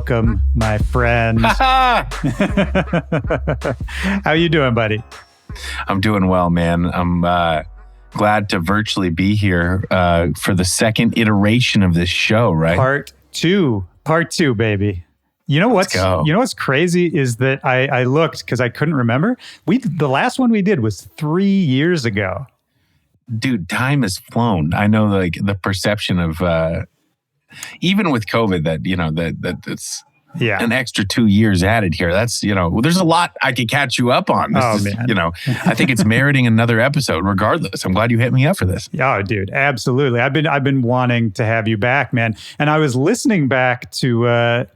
welcome, my friend. How you doing, buddy? I'm doing well, man. I'm glad to virtually be here for the second iteration of this show, right? Part two, baby. You know what's crazy is that I looked because I couldn't remember. The last one we did was 3 years ago. Dude, time has flown. I know, like, the perception of even with COVID that's an extra 2 years added here. That's, there's a lot I could catch you up on. Man. I think it's meriting another episode regardless. I'm glad you hit me up for this. Oh, dude, absolutely. I've been wanting to have you back, man. And I was listening back to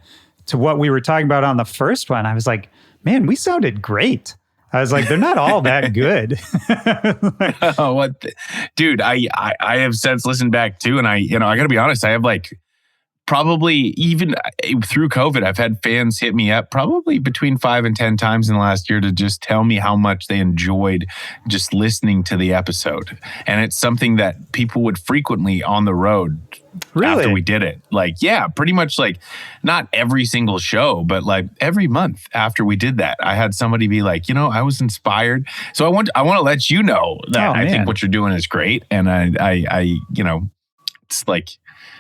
what we were talking about on the first one. I was like, man, we sounded great. I was like, they're not all that good. Dude, I have since listened back too. And I gotta be honest, I have like probably even through COVID, I've had fans hit me up probably between 5 and 10 times in the last year to just tell me how much they enjoyed just listening to the episode. And it's something that people would frequently on the road after we did it. Like, yeah, pretty much like not every single show, but like every month after we did that, I had somebody be like, I was inspired. So I want to let you know that I think what you're doing is great. And I it's like,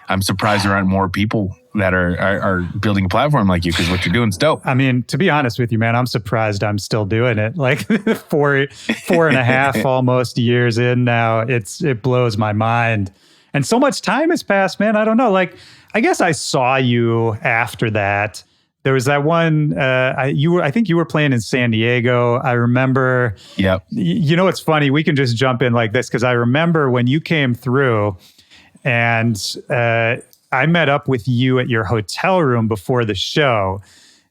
I'm surprised there aren't more people that are building a platform like you, because what you're doing is dope. I mean, to be honest with you, man, I'm surprised I'm still doing it. Like four and a half almost years in now, it blows my mind. And so much time has passed, man. I don't know. Like, I guess I saw you after that. There was that one, I think you were playing in San Diego. I remember. Yep. It's funny. We can just jump in like this, because I remember when you came through. And I met up with you at your hotel room before the show.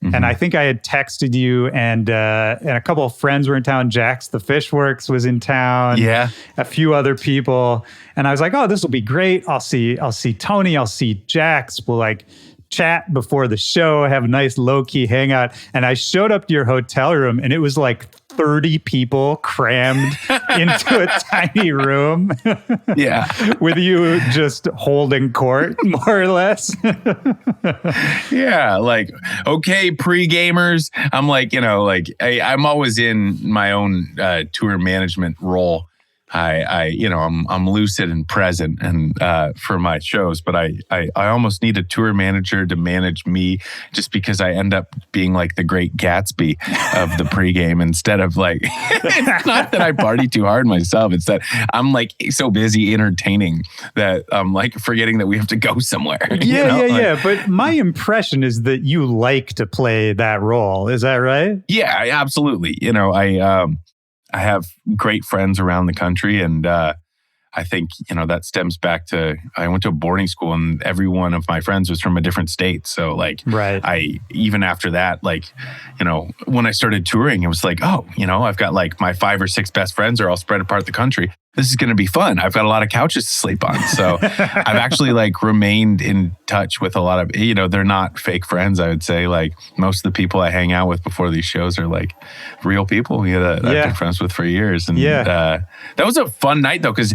Mm-hmm. And I think I had texted you, and a couple of friends were in town. Jax the Fishworks was in town. Yeah. A few other people. And I was like, oh, this will be great. I'll see Tony. I'll see Jax. We'll like chat before the show, have a nice low-key hangout. And I showed up to your hotel room, and it was like 30 people crammed into a tiny room. Yeah. With you just holding court, more or less. Yeah. Like, okay, pre-gamers. I'm like, I'm always in my own tour management role. I'm lucid and present and for my shows, but I almost need a tour manager to manage me, just because I end up being like the Great Gatsby of the pregame instead of like, it's not that I party too hard myself. It's that I'm like so busy entertaining that I'm like forgetting that we have to go somewhere. Yeah. But my impression is that you like to play that role. Is that right? Yeah, absolutely. I have great friends around the country, and I think, that stems back to, I went to a boarding school, and every one of my friends was from a different state. So like, right. Even after that, like, when I started touring, it was like, oh, I've got like my 5 or 6 best friends are all spread apart the country. This is going to be fun. I've got a lot of couches to sleep on. So I've actually like remained in touch with a lot of, they're not fake friends. I would say like most of the people I hang out with before these shows are like real people I've been friends with for years. And that was a fun night though. Cause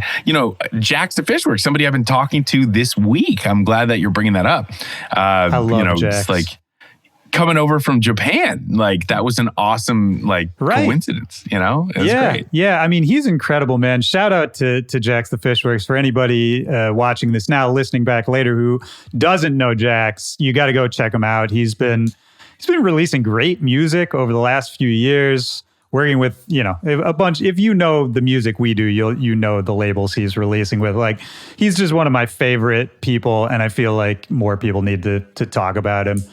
Jax the Fishworks, somebody I've been talking to this week. I'm glad that you're bringing that up. I love Jax. Just like coming over from Japan, like that was an awesome coincidence, it was great. Yeah, I mean, he's incredible, man. Shout out to Jax the Fishworks. For anybody watching this now, listening back later, who doesn't know Jax, you got to go check him out. He's been releasing great music over the last few years, working with, a bunch. If you know the music we do, you know the labels he's releasing with. Like, he's just one of my favorite people, and I feel like more people need to talk about him.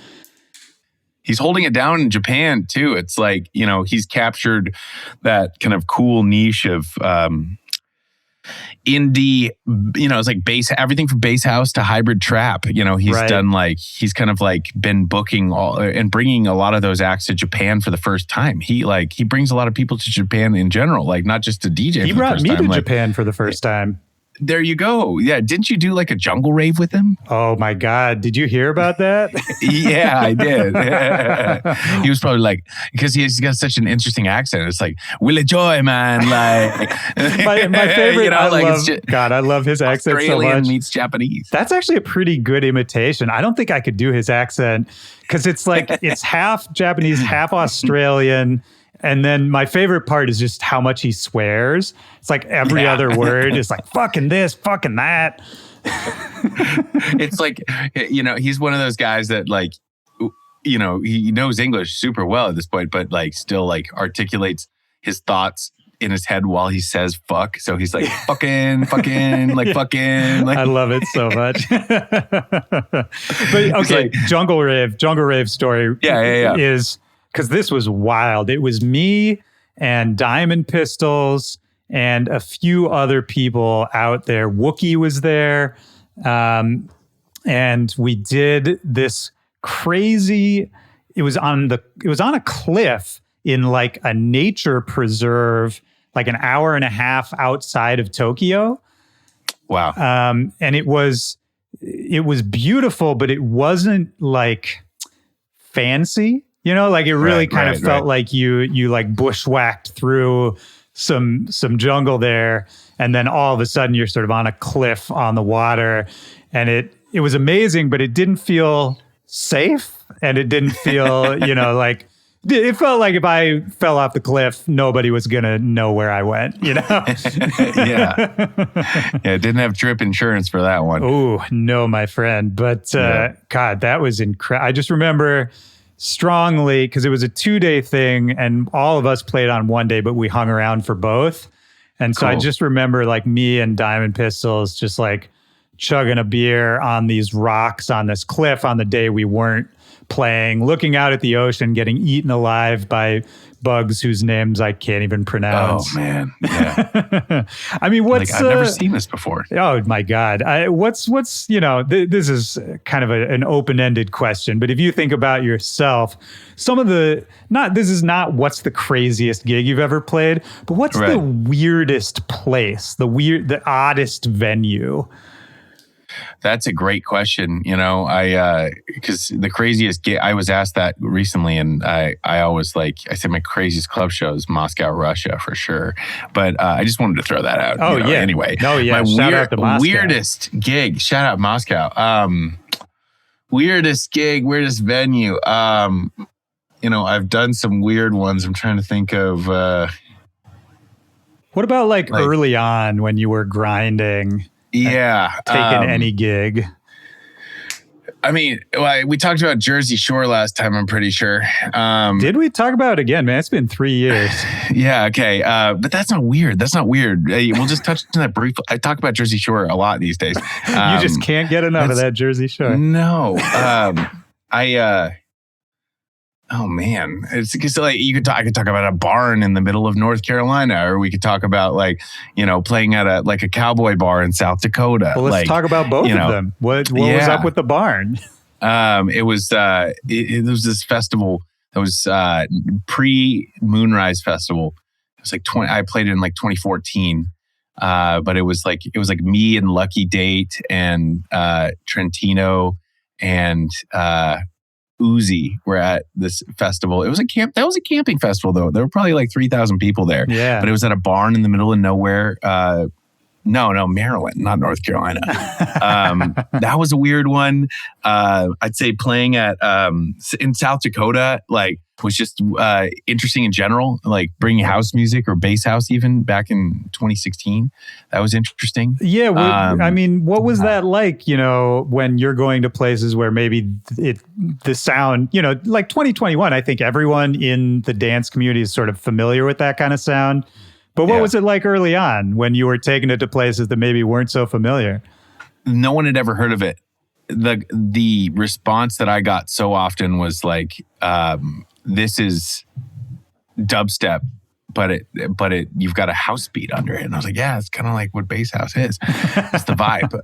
He's holding it down in Japan too. It's like, he's captured that kind of cool niche of indie, it's like everything from bass house to hybrid trap. He's done like, he's kind of like been booking all and bringing a lot of those acts to Japan for the first time. He brings a lot of people to Japan in general, like not just to DJ. He brought me to Japan for the first time. There you go. Yeah. Didn't you do like a jungle rave with him? Oh my God. Did you hear about that? Yeah, I did. He was probably like, because he's got such an interesting accent. It's like, Willy Joy, man. Like my favorite, I love his accent so Australian much. meets Japanese. That's actually a pretty good imitation. I don't think I could do his accent because it's like, it's half Japanese, half Australian. And then my favorite part is just how much he swears. It's like every other word is like, fucking this, fucking that. It's like, he's one of those guys that like, he knows English super well at this point, but like still like articulates his thoughts in his head while he says fuck. So he's like, fucking, like fucking. Like, I love it so much. But okay, like, Jungle Rave story is... because this was wild. It was me and Diamond Pistols and a few other people out there. Wookie was there. And we did this crazy, it was on a cliff in like a nature preserve, like an hour and a half outside of Tokyo. Wow. And it was beautiful, but it wasn't like fancy. Like it really kind of felt like you like bushwhacked through some jungle there. And then all of a sudden you're sort of on a cliff on the water, and it was amazing, but it didn't feel safe. And it didn't feel, like it felt like if I fell off the cliff, nobody was going to know where I went, Yeah. Yeah. It didn't have trip insurance for that one. Oh, no, my friend. But God, that was incredible. I just remember strongly, because it was a 2-day thing and all of us played on one day, but we hung around for both. And so I just remember like me and Diamond Pistols just like chugging a beer on these rocks on this cliff on the day we weren't playing, looking out at the ocean, getting eaten alive by bugs whose names I can't even pronounce. Oh man, yeah. I mean, what's I've never seen this before. Oh my God, what's this is kind of an open-ended question, but if you think about yourself, this is not what's the craziest gig you've ever played, but what's the weirdest place, the oddest venue? That's a great question. Because the craziest gig, I was asked that recently, and I always I said my craziest club show is Moscow, Russia, for sure. But I just wanted to throw that out. Oh, yeah. Anyway. Oh, yeah. Shout out to Moscow. Weirdest gig. Shout out Moscow. Weirdest gig, weirdest venue. I've done some weird ones. I'm trying to think of. What about like early on when you were grinding? Yeah. Taking any gig. I mean, we talked about Jersey Shore last time, I'm pretty sure. Did we talk about it again, man? It's been 3 years. Yeah, okay. But that's not weird. We'll just touch on that briefly. I talk about Jersey Shore a lot these days. You just can't get enough of that Jersey Shore. No. Oh man, it's because I could talk about a barn in the middle of North Carolina, or we could talk about playing at a cowboy bar in South Dakota. Well, let's talk about both of them. What was up with the barn? It was this festival that was pre-Moonrise Festival. It was like I played it in 2014, but it was like me and Lucky Date and Trentino and Uzi were at this festival. It was that was a camping festival though. There were probably 3,000 people there. Yeah. But it was at a barn in the middle of nowhere. No, Maryland, not North Carolina. That was a weird one. I'd say playing at in South Dakota was just interesting in general, bringing house music or bass house even back in 2016. That was interesting. Yeah, I mean, what was that like, when you're going to places where maybe the sound, like 2021, I think everyone in the dance community is sort of familiar with that kind of sound. But what was it like early on when you were taking it to places that maybe weren't so familiar? No one had ever heard of it. The response that I got so often was this is dubstep you've got a house beat under it. And I was like, yeah, it's kind of like what bass house is. It's the vibe.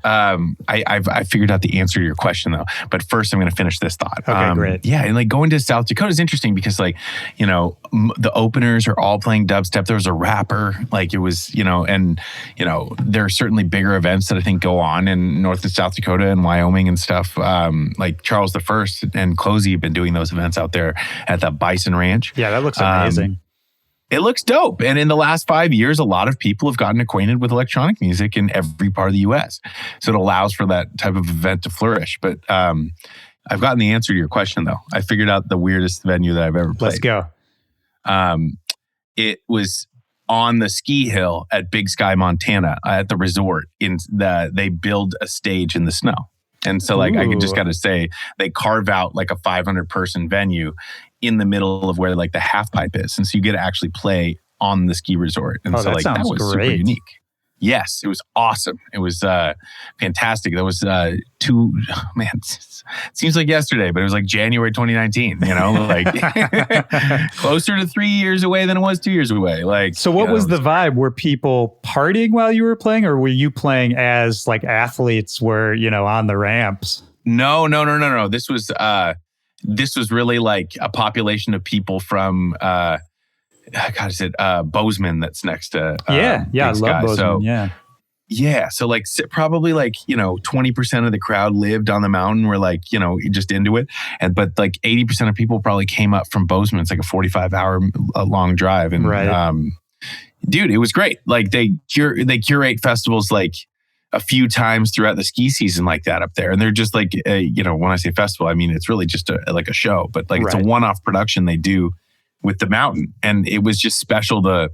I figured out the answer to your question though. But first I'm going to finish this thought. Okay, great. Yeah. And like going to South Dakota is interesting because like, you know, the openers are all playing dubstep. There was a rapper, like it was, you know, and, you know, there are certainly bigger events that I think go on in North and South Dakota and Wyoming and stuff. Like Charles I and Closey have been doing those events out there at that Bison Ranch. Yeah, that looks amazing. It looks dope. And in the last 5 years, a lot of people have gotten acquainted with electronic music in every part of the US. So it allows for that type of event to flourish. But I've gotten the answer to your question, though. I figured out the weirdest venue that I've ever played. Let's go. It was on the ski hill at Big Sky, Montana, at the resort. They build a stage in the snow. And so like, I just got to say, they carve out like a 500-person venue in the middle of where like the half pipe is. And so you get to actually play on the ski resort. And so like that was super unique. Yes, it was awesome. It was fantastic. That was it seems like yesterday, but it was like January 2019, you know, like closer to 3 years away than it was 2 years away. Like, so what was the vibe? Were people partying while you were playing, or were you playing as like athletes were, you know, on the ramps? No. This was really like a population of people from, Bozeman that's next to I love Bozeman. So, yeah. So like probably like, you know, 20% of the crowd lived on the mountain, were like, you know, just into it. But like 80% of people probably came up from Bozeman. It's like a 45-hour long drive. And dude, it was great. Like they curate festivals like a few times throughout the ski season like that up there. And they're just like, you know, when I say festival, I mean, it's really just like a show, but like it's a one-off production they do with the mountain. And it was just special to,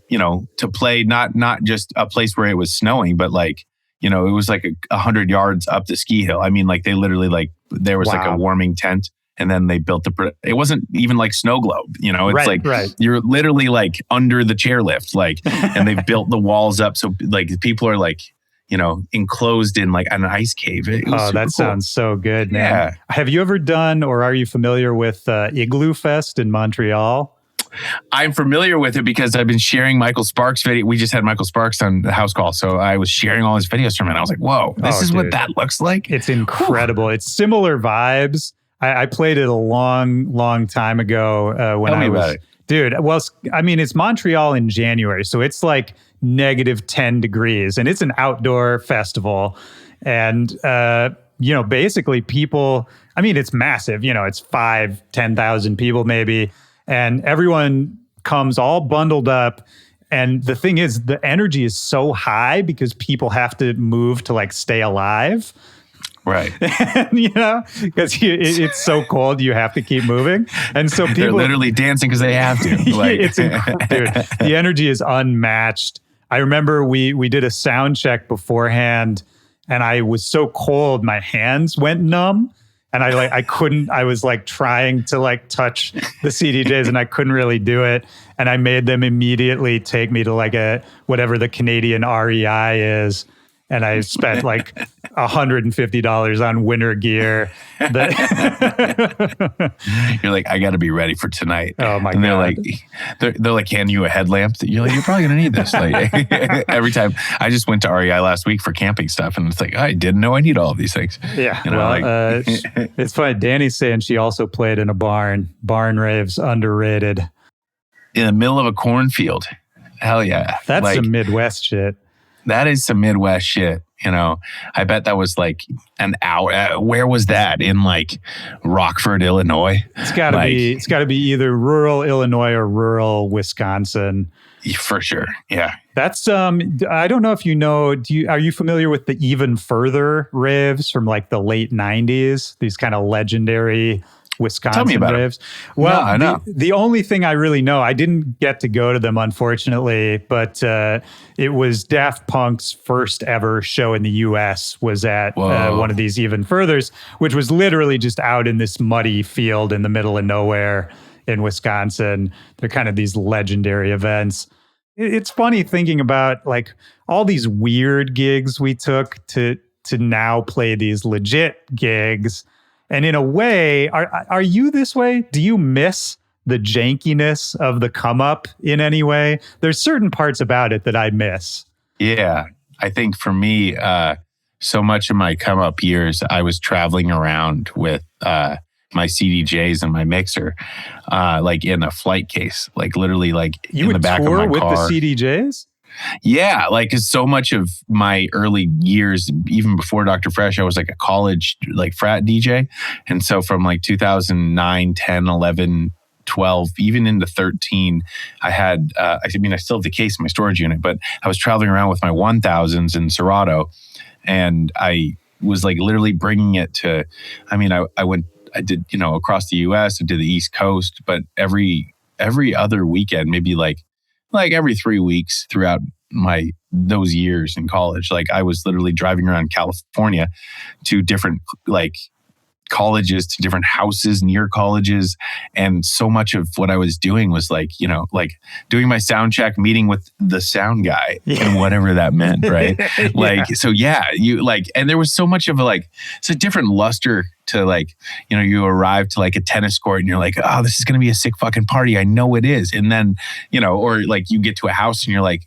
you know, to play not just a place where it was snowing, but like, you know, it was like 100 yards up the ski hill. I mean, like they literally like, there was like a warming tent, and then they built it wasn't even like snow globe, you know, it's you're literally like under the chairlift, like, and they've built the walls up. So like people are like, you know, enclosed in like an ice cave. That sounds so good, man. Yeah. Have you ever done, or are you familiar with Igloo Fest in Montreal? I'm familiar with it because I've been sharing Michael Sparks' video. We just had Michael Sparks on the house call. So I was sharing all his videos from it. I was like, whoa, this is what that looks like. It's incredible. It's similar vibes. I played it a long time ago when I was... Dude, well, I mean, it's Montreal in January, so it's like -10 degrees, and it's an outdoor festival. And, you know, basically people, I mean, it's massive, you know, it's 10,000 people maybe, and everyone comes all bundled up. And the thing is, the energy is so high because people have to move to like stay alive. Right. And, you know, because it's so cold, you have to keep moving. And so people... They're literally dancing because they have to. Like. Dude, the energy is unmatched. I remember we did a sound check beforehand, and I was so cold, my hands went numb. And I was like trying to like touch the CDJs, and I couldn't really do it. And I made them immediately take me to like whatever the Canadian REI is. And I spent like $150 on winter gear. You're like, I got to be ready for tonight. Oh my God. God. They're like handing you a headlamp. You're like, you're probably going to need this. Like every time. I just went to REI last week for camping stuff, and it's like, I didn't know I need all of these things. Yeah. You know, well, it's funny. Danny's saying she also played in a barn. Barn raves, underrated. In the middle of a cornfield. Hell yeah. That's like, some Midwest shit. That is some Midwest shit. You know, I bet that was like an hour. Where was that? In like Rockford, Illinois? It's got to be either rural Illinois or rural Wisconsin. For sure. Yeah. That's I don't know if you know, are you familiar with the Even Further raves from like the late 90s? These kind of legendary Wisconsin Tell me about raves. It. Well, no, I know. The only thing I really know, I didn't get to go to them, unfortunately, but it was Daft Punk's first ever show in the U.S. was at one of these Even Furthers, which was literally just out in this muddy field in the middle of nowhere in Wisconsin. They're kind of these legendary events. It's funny thinking about like all these weird gigs we took to now play these legit gigs. And in a way, are you this way? Do you miss the jankiness of the come up in any way? There's certain parts about it that I miss. Yeah. I think for me, so much of my come up years, I was traveling around with my CDJs and my mixer, like in a flight case, like literally like You in the would back of tour my with car. the CDJs? Yeah, like 'cause so much of my early years, even before Dr. Fresch, I was like a college like frat DJ. And so from like 2009, 10, 11, 12, even into 13, I had, I still have the case in my storage unit, but I was traveling around with my 1000s in Serato, and I was like literally bringing it to, I did, across the US, I did the East Coast, but every other weekend, maybe like every 3 weeks throughout those years in college, like I was literally driving around California to different like colleges, to different houses near colleges. And so much of what I was doing was like, doing my sound check, meeting with the sound guy and whatever that meant. Right. So yeah, and there was so much of it's a different luster to you arrive to like a tennis court and you're like, oh, this is going to be a sick fucking party. I know it is. And then, or like you get to a house and you're like,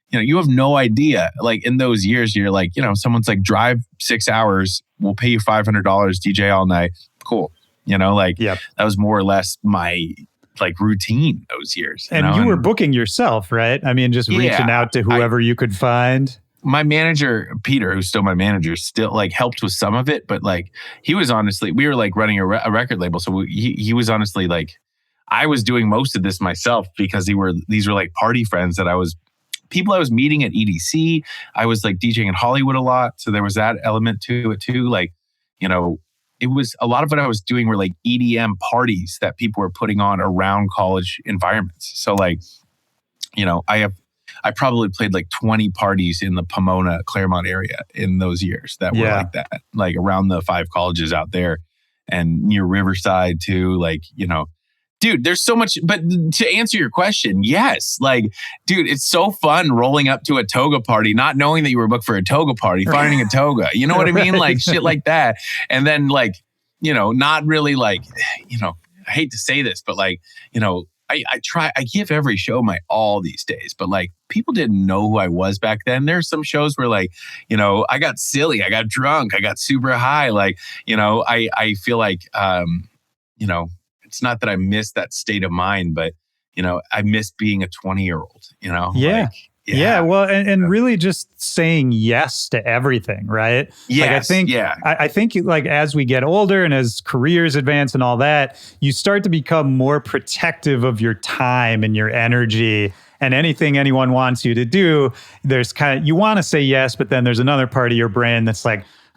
you have no idea. Like in those years, you're like, someone's like, drive 6 hours, we'll pay you $500, DJ all night. Cool. That was more or less my routine those years. And you were booking yourself, right? I mean, just reaching out to whoever you could find. My manager, Peter, who's still my manager, still helped with some of it. But he was honestly, we were running a record label. So he was honestly I was doing most of this myself because these were party friends that I was meeting at EDC. I was DJing in Hollywood a lot. So there was that element to it too. It was a lot of what I was doing were EDM parties that people were putting on around college environments. So I probably played 20 parties in the Pomona, Claremont area in those years that were like that, around the 5 colleges out there and near Riverside too. Dude, there's so much, but to answer your question, yes. Dude, it's so fun rolling up to a toga party, not knowing that you were booked for a toga party, finding a toga, you know what I mean? Shit like that. And then not really I hate to say this, but I give every show my all these days, but people didn't know who I was back then. There's some shows where I got silly, I got drunk, I got super high. I feel it's not that I miss that state of mind, but I miss being a 20-year-old, Yeah. Well, and really just saying yes to everything, right? Yes, I think as we get older and as careers advance and all that, you start to become more protective of your time and your energy. And anything anyone wants you to do, there's you want to say yes, but then there's another part of your brain that's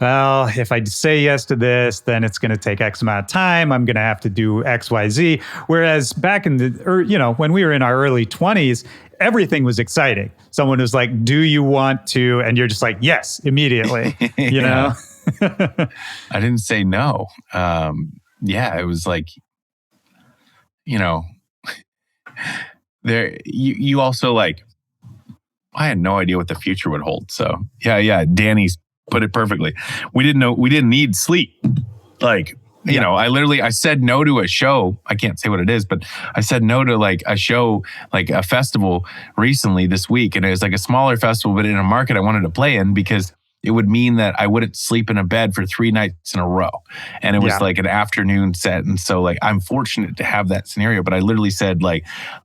well, if I say yes to this, then it's going to take X amount of time. I'm going to have to do X, Y, Z. Whereas back in when we were in our early 20s, everything was exciting. Someone was like, do you want to? And you're just like, yes, immediately, you know? I didn't say no. It was there, you also I had no idea what the future would hold. So Danny's put it perfectly. We didn't need sleep. I said no to a show. I can't say what it is, but I said no to a show, a festival recently this week. And it was a smaller festival, but in a market I wanted to play in because it would mean that I wouldn't sleep in a bed for 3 nights in a row. And it was an afternoon set. And so I'm fortunate to have that scenario, but I literally said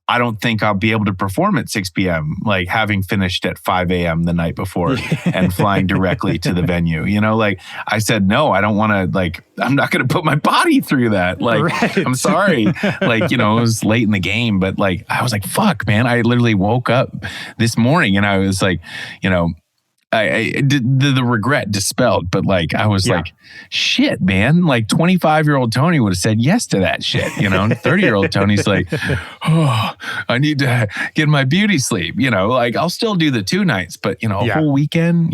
I don't think I'll be able to perform at 6 p.m. Having finished at 5 a.m. the night before and flying directly to the venue, I said, no, I don't want to I'm not going to put my body through that. Right. I'm sorry. It was late in the game, but I was fuck, man. I literally woke up this morning and I was I did the regret dispelled, but I was shit, man. 25-year-old Tony would have said yes to that shit, 30-year-old Tony's oh, I need to get my beauty sleep, I'll still do the 2 nights, but a whole weekend,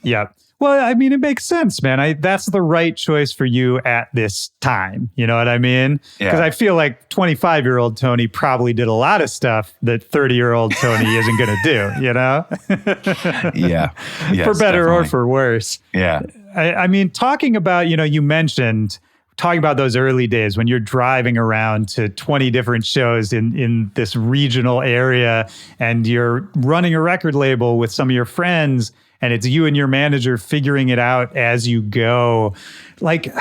Yeah. Well, I mean, it makes sense, man. That's the right choice for you at this time. You know what I mean? Because I feel 25-year-old Tony probably did a lot of stuff that 30-year-old Tony isn't going to do, Yeah. Yes, for better definitely. or for worse. Yeah. I mean, talking about, you mentioned talking about those early days when you're driving around to 20 different shows in this regional area, and you're running a record label with some of your friends, and it's you and your manager figuring it out as you go. Like,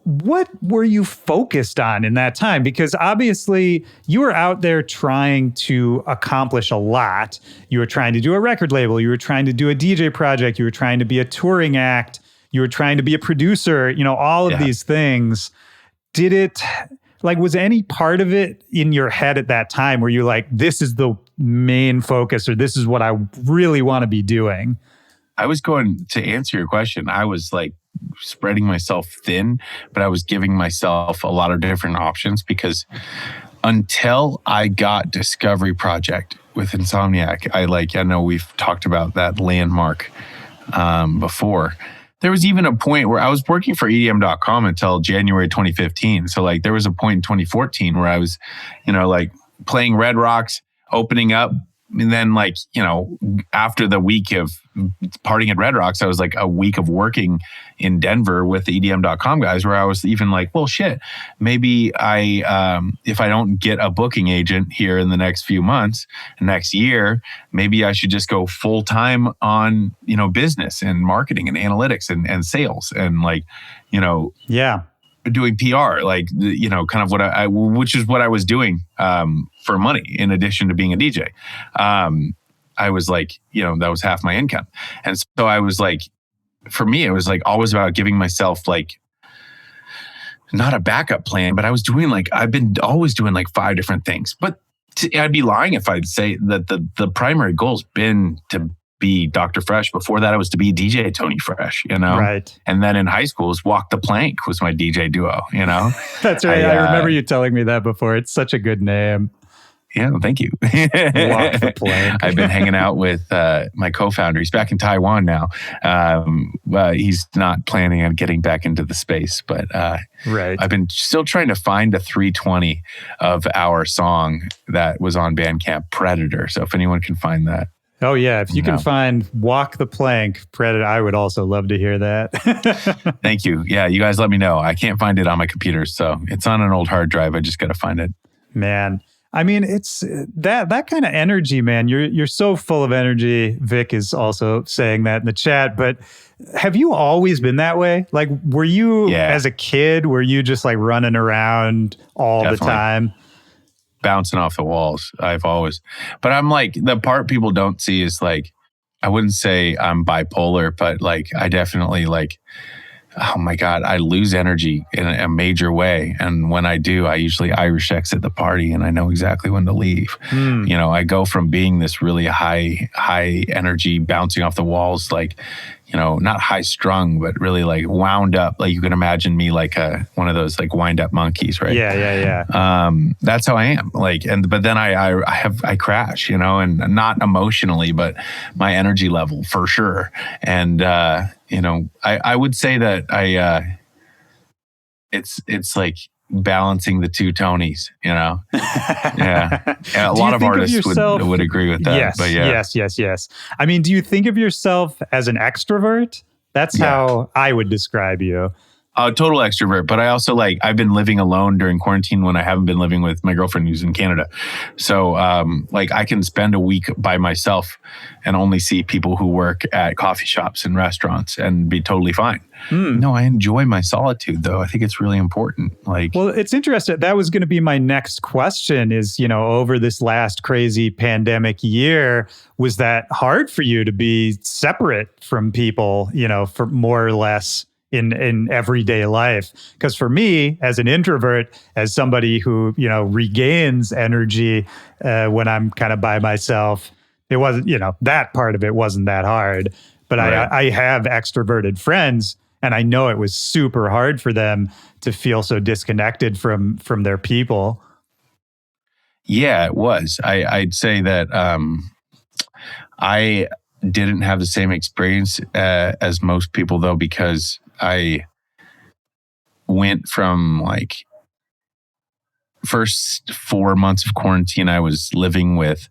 what were you focused on in that time? Because obviously you were out there trying to accomplish a lot. You were trying to do a record label. You were trying to do a DJ project. You were trying to be a touring act. You were trying to be a producer, you know, all of these things. Did it, like, was any part of it in your head at that time where you're like, this is the main focus, or this is what I really want to be doing? I was going to answer your question. I was like spreading myself thin, but I was giving myself a lot of different options, because until I got Discovery Project with Insomniac, I know we've talked about that landmark before. There was even a point where I was working for EDM.com until January 2015. So like there was a point in 2014 where I was, you know, like playing Red Rocks, opening up. And then like, you know, after the week of partying at Red Rocks, I was like a week of working in Denver with the EDM.com guys, where I was even like, well, shit, maybe if I don't get a booking agent here in the next few months, next year, maybe I should just go full time on, you know, business and marketing and analytics and sales and like, you know, doing PR, like, you know, kind of what which is what I was doing for money in addition to being a DJ. I was like, you know, that was half my income. And so I was like, for me, it was like always about giving myself like, not a backup plan, but I was doing like, I've been always doing like 5 different things. But I'd be lying if I'd say that the primary goal's been to be Dr. Fresch. Before that, I was to be DJ Tony Fresh, you know? Right. And then in high school, it was Walk the Plank was my DJ duo, you know? That's right. I remember you telling me that before. It's such a good name. Yeah, thank you. Walk the Plank. I've been hanging out with my co-founder. He's back in Taiwan now. He's not planning on getting back into the space, but right. I've been still trying to find a 320 of our song that was on Bandcamp, Predator. So if anyone can find that. Oh, yeah. If you can find Walk the Plank, Predator, I would also love to hear that. Thank you. Yeah, you guys let me know. I can't find it on my computer, so it's on an old hard drive. I just got to find it. Man, I mean, it's that kind of energy, man. You're so full of energy. Vic is also saying that in the chat. But have you always been that way? Like, were you, as a kid, were you just like running around all the time? Bouncing off the walls. I've always, but I'm like, the part people don't see is like, I wouldn't say I'm bipolar, but like, I definitely like, oh my God, I lose energy in a major way. And when I do, I usually Irish exit the party and I know exactly when to leave. You know, I go from being this really high energy, bouncing off the walls, like, you know, not high strung, but really like wound up. Like you can imagine me like one of those like wind up monkeys, right? Yeah. That's how I am. Like, but then I crash, you know, and not emotionally, but my energy level for sure. And, you know, I would say that it's like balancing the two Tonys, you know? Yeah. A lot of artists would agree with that. Yes, but yeah. Yes. I mean, do you think of yourself as an extrovert? That's how I would describe you. Total extrovert, but I also like, I've been living alone during quarantine when I haven't been living with my girlfriend who's in Canada. So like I can spend a week by myself and only see people who work at coffee shops and restaurants and be totally fine. No, I enjoy my solitude though. I think it's really important. Like, well, it's interesting. That was going to be my next question is, you know, over this last crazy pandemic year, was that hard for you to be separate from people, you know, for more or less in everyday life? Because for me, as an introvert, as somebody who, you know, regains energy when I'm kind of by myself, it wasn't, you know, that part of it wasn't that hard. But I have extroverted friends, and I know it was super hard for them to feel so disconnected from their people. Yeah, it was. I'd say that I didn't have the same experience as most people, though, because I went from like first 4 months of quarantine, I was living with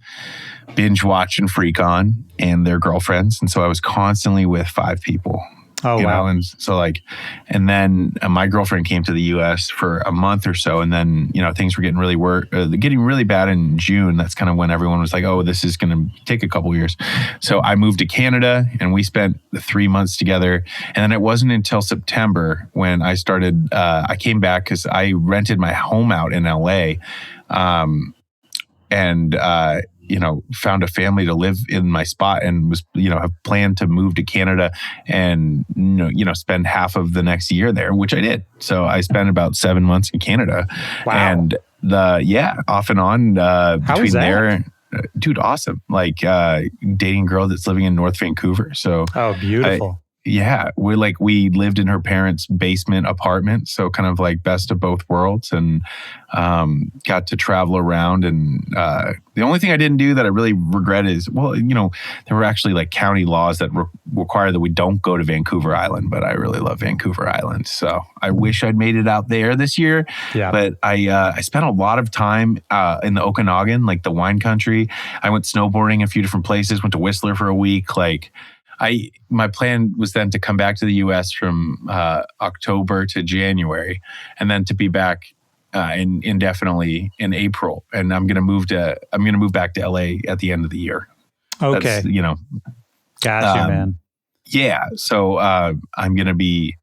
Binge Watch and Freak On and their girlfriends. And so I was constantly with 5 people. Oh, you wow. know, and so like, and then my girlfriend came to the U.S. for a month or so, and then things were getting really bad in June. That's kind of when everyone was like, "Oh, this is going to take a couple years." So I moved to Canada, and we spent the 3 months together. And then it wasn't until September when I started. I came back because I rented my home out in L.A. And found a family to live in my spot, and was have planned to move to Canada and spend half of the next year there, which I did. So I spent about 7 months in Canada. Wow. And off and on between there. Dude, awesome. Like dating a girl that's living in North Vancouver. So beautiful. We lived in her parents' basement apartment, so kind of like best of both worlds, and got to travel around. And the only thing I didn't do that I really regret is, there were actually like county laws that require that we don't go to Vancouver Island, but I really love Vancouver Island, so I wish I'd made it out there this year. Yeah. But I spent a lot of time in the Okanagan, like the wine country. I went snowboarding a few different places, went to Whistler for a week, my plan was then to come back to the U.S. from October to January, and then to be back indefinitely in April. And I'm going to move back to L.A. at the end of the year. Okay, gotcha, man. Yeah, so I'm going to be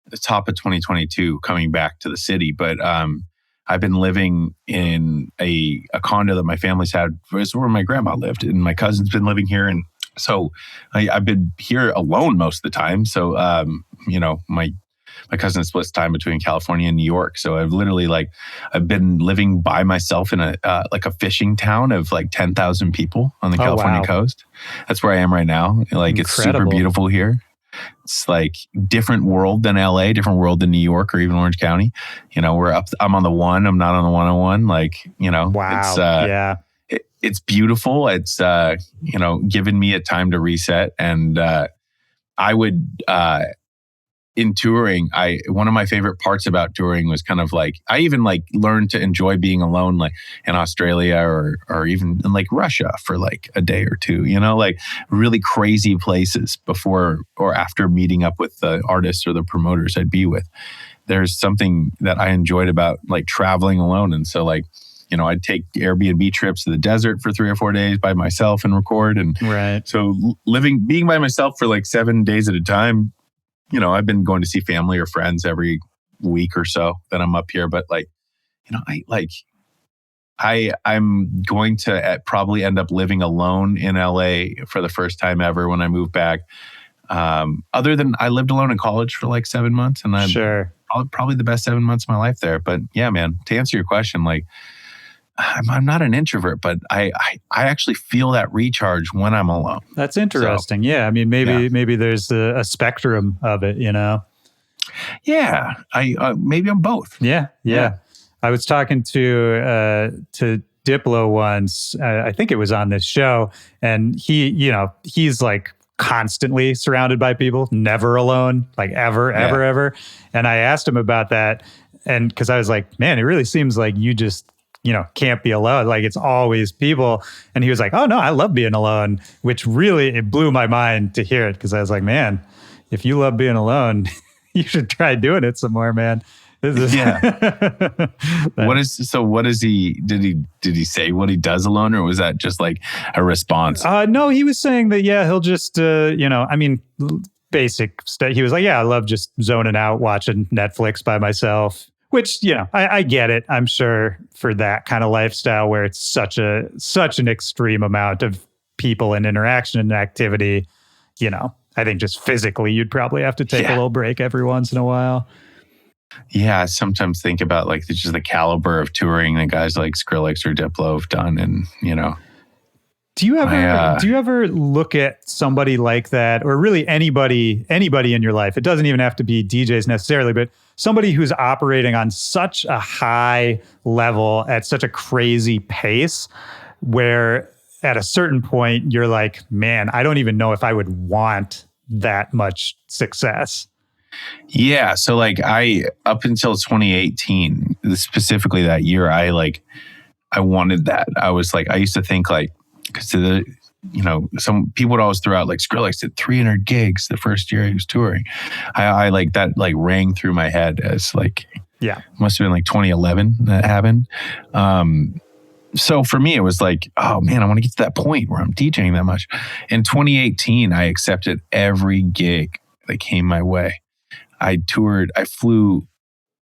the top of 2022 coming back to the city, but I've been living in a condo that my family's had. It's where my grandma lived, and my cousin's been living here, and so I've been here alone most of the time. So, my cousin splits time between California and New York. So I've literally I've been living by myself in a fishing town of 10,000 people on the California coast. That's where I am right now. Incredible. It's super beautiful here. It's different world than LA, different world than New York or even Orange County. I'm on the one, I'm not on the 101. Wow. It's beautiful. It's, given me a time to reset. And I would, in touring, one of my favorite parts about touring was kind of I even learned to enjoy being alone, in Australia or even in Russia for a day or two, really crazy places before or after meeting up with the artists or the promoters I'd be with. There's something that I enjoyed about traveling alone. And so I'd take Airbnb trips to the desert for 3 or 4 days by myself and record. And so being by myself for 7 days at a time, I've been going to see family or friends every week or so that I'm up here. But I'm going to probably end up living alone in LA for the first time ever when I move back. Other than I lived alone in college for 7 months, and I'm probably the best 7 months of my life there. But yeah, man, to answer your question, I'm not an introvert, but I actually feel that recharge when I'm alone. That's interesting. So, yeah. I mean, maybe there's a spectrum of it, Yeah. Maybe I'm both. Yeah. I was talking to Diplo once. I think it was on this show, and he's constantly surrounded by people, never alone, ever. And I asked him about that, and because I was like, man, it really seems like you just can't be alone. It's always people. And he was like, oh no, I love being alone, which really, it blew my mind to hear it. Cause I was like, man, if you love being alone, you should try doing it some more, man. Yeah. What is he, did he say what he does alone, or was that just a response? No, he was saying that, he'll just, basic stuff. He was like, I love just zoning out, watching Netflix by myself. Which, I get it. I'm sure for that kind of lifestyle where it's such an extreme amount of people and interaction and activity, I think just physically you'd probably have to take a little break every once in a while. Yeah, I sometimes think about just the caliber of touring that guys like Skrillex or Diplo have done, and Do you ever look at somebody like that, or really anybody in your life? It doesn't even have to be DJs necessarily, but somebody who's operating on such a high level at such a crazy pace where at a certain point you're like, man, I don't even know if I would want that much success. Yeah. So I, up until 2018, specifically that year, I wanted that. I was I used to think because some people would always throw out like Skrillex did 300 gigs the first year he was touring. I like that like rang through my head as like, must have been like 2011 that happened. So for me, it was like, oh man, I want to get to that point where I'm DJing that much. In 2018, I accepted every gig that came my way. I flew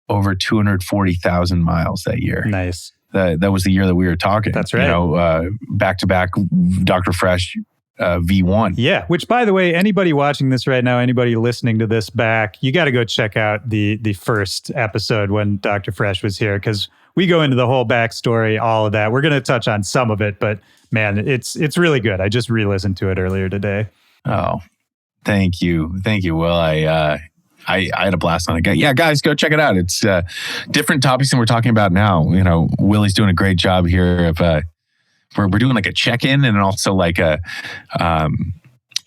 over 240,000 miles that year. Nice. That was the year that we were talking. That's right. Back to back Dr. Fresch V1. Yeah, which by the way, anybody watching this right now, anybody listening to this back, you got to go check out the first episode when Dr. Fresch was here, because we go into the whole backstory, all of that. We're going to touch on some of it, but man, it's really good. I just re-listened to it earlier today. Oh, thank you, Will. I had a blast on it. Yeah, guys, go check it out. It's different topics than we're talking about now. Willy's doing a great job here of we're doing like a check-in and also like